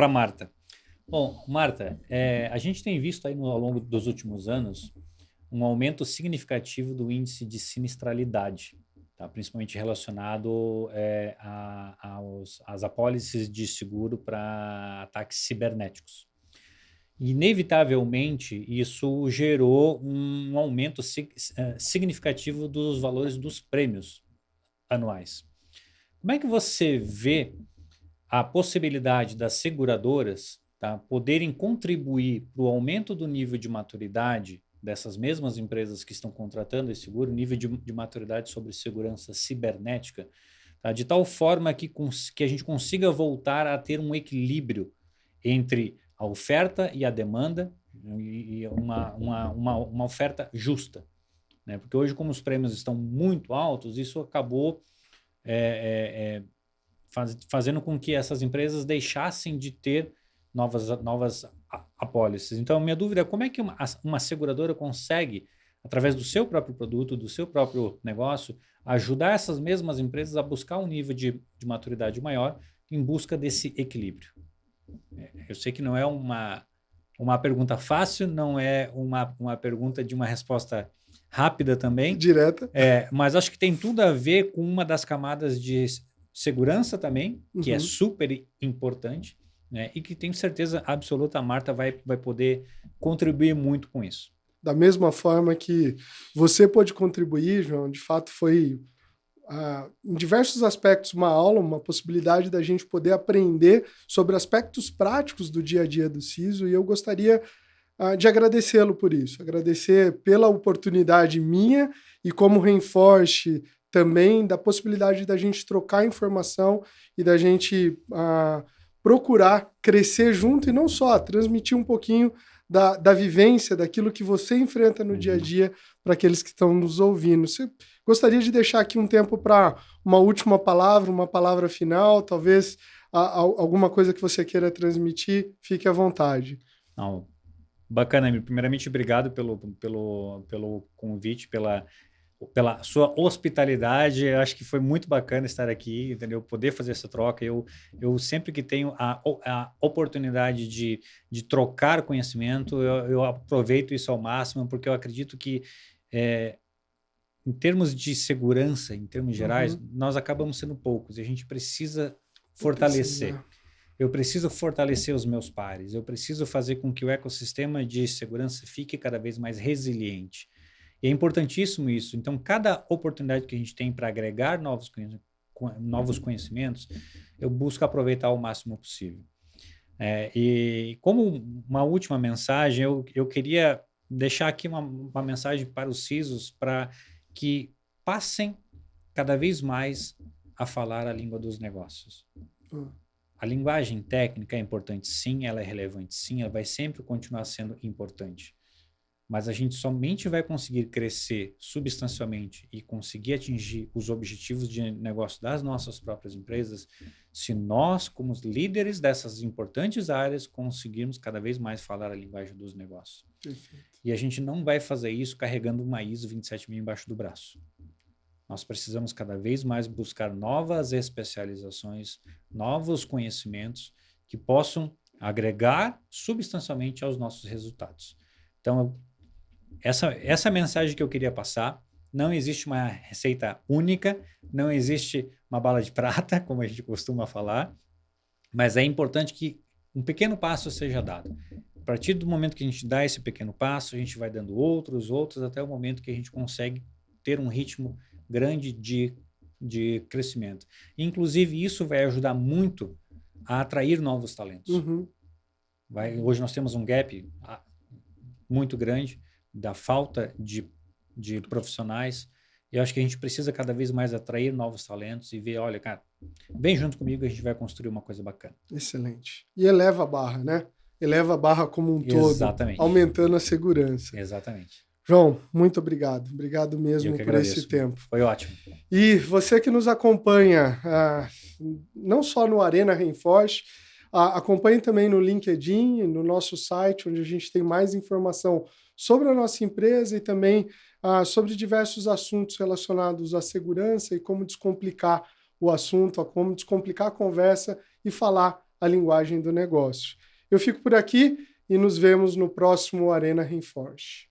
S2: Marta. Bom, Marta, a gente tem visto aí ao longo dos últimos anos um aumento significativo do índice de sinistralidade, tá? Principalmente relacionado às apólices de seguro para ataques cibernéticos. Inevitavelmente, isso gerou um aumento significativo dos valores dos prêmios anuais. Como é que você vê a possibilidade das seguradoras, tá, poderem contribuir para o aumento do nível de maturidade dessas mesmas empresas que estão contratando esse seguro, nível de maturidade sobre segurança cibernética, tá, de tal forma que a gente consiga voltar a ter um equilíbrio entre a oferta e a demanda e uma oferta justa, né? Porque hoje, como os prêmios estão muito altos, isso acabou fazendo com que essas empresas deixassem de ter novas apólices. Então, minha dúvida é como é que uma seguradora consegue, através do seu próprio produto, do seu próprio negócio, ajudar essas mesmas empresas a buscar um nível de maturidade maior em busca desse equilíbrio. Eu sei que não é uma pergunta fácil, não é uma pergunta de uma resposta rápida também.
S1: Direta.
S2: Mas acho que tem tudo a ver com uma das camadas de segurança também, que é super importante, né? E que tenho certeza absoluta a Marta vai poder contribuir muito com isso.
S1: Da mesma forma que você pode contribuir, João, de fato foi em diversos aspectos uma aula, uma possibilidade da gente poder aprender sobre aspectos práticos do dia a dia do CISO, e eu gostaria de agradecê-lo por isso, agradecer pela oportunidade minha e como Reinforce também da possibilidade da gente trocar informação e da gente procurar crescer junto e não só transmitir um pouquinho da vivência, daquilo que você enfrenta no dia a dia para aqueles que estão nos ouvindo. Você gostaria de deixar aqui um tempo para uma última palavra, uma palavra final, talvez alguma coisa que você queira transmitir, fique à vontade.
S2: Não, bacana, primeiramente obrigado pelo convite, pela sua hospitalidade. Eu acho que foi muito bacana estar aqui, entendeu? Poder fazer essa troca. Eu sempre que tenho a oportunidade de trocar conhecimento, eu aproveito isso ao máximo, porque eu acredito que em termos de segurança, em termos gerais, nós acabamos sendo poucos e a gente precisa fortalecer. Eu preciso fortalecer os meus pares, eu preciso fazer com que o ecossistema de segurança fique cada vez mais resiliente. E é importantíssimo isso. Então, cada oportunidade que a gente tem para agregar novos conhecimentos, eu busco aproveitar o máximo possível. E como uma última mensagem, eu queria deixar aqui uma mensagem para os CISOs para que passem cada vez mais a falar a língua dos negócios. A linguagem técnica é importante, sim, ela é relevante, sim, ela vai sempre continuar sendo importante. Mas a gente somente vai conseguir crescer substancialmente e conseguir atingir os objetivos de negócio das nossas próprias empresas se nós, como os líderes dessas importantes áreas, conseguirmos cada vez mais falar a linguagem dos negócios.
S1: Perfeito.
S2: E a gente não vai fazer isso carregando uma ISO 27000 embaixo do braço. Nós precisamos cada vez mais buscar novas especializações, novos conhecimentos que possam agregar substancialmente aos nossos resultados. Então, essa mensagem que eu queria passar. Não existe uma receita única, não existe uma bala de prata, como a gente costuma falar, mas é importante que um pequeno passo seja dado. A partir do momento que a gente dá esse pequeno passo, a gente vai dando outros, até o momento que a gente consegue ter um ritmo grande de crescimento. Inclusive, isso vai ajudar muito a atrair novos talentos. Hoje nós temos um gap muito grande da falta de profissionais, e eu acho que a gente precisa cada vez mais atrair novos talentos e ver, olha, cara, vem junto comigo, a gente vai construir uma coisa bacana.
S1: Excelente. E eleva a barra, né? Eleva a barra como um
S2: Exatamente.
S1: todo, aumentando a segurança.
S2: Exatamente.
S1: João, muito obrigado. Obrigado mesmo por esse tempo.
S2: Foi ótimo.
S1: E você que nos acompanha, não só no Arena Reinforce, acompanhe também no LinkedIn, no nosso site, onde a gente tem mais informação sobre a nossa empresa e também sobre diversos assuntos relacionados à segurança e como descomplicar o assunto, como descomplicar a conversa e falar a linguagem do negócio. Eu fico por aqui e nos vemos no próximo Arena Reinforce.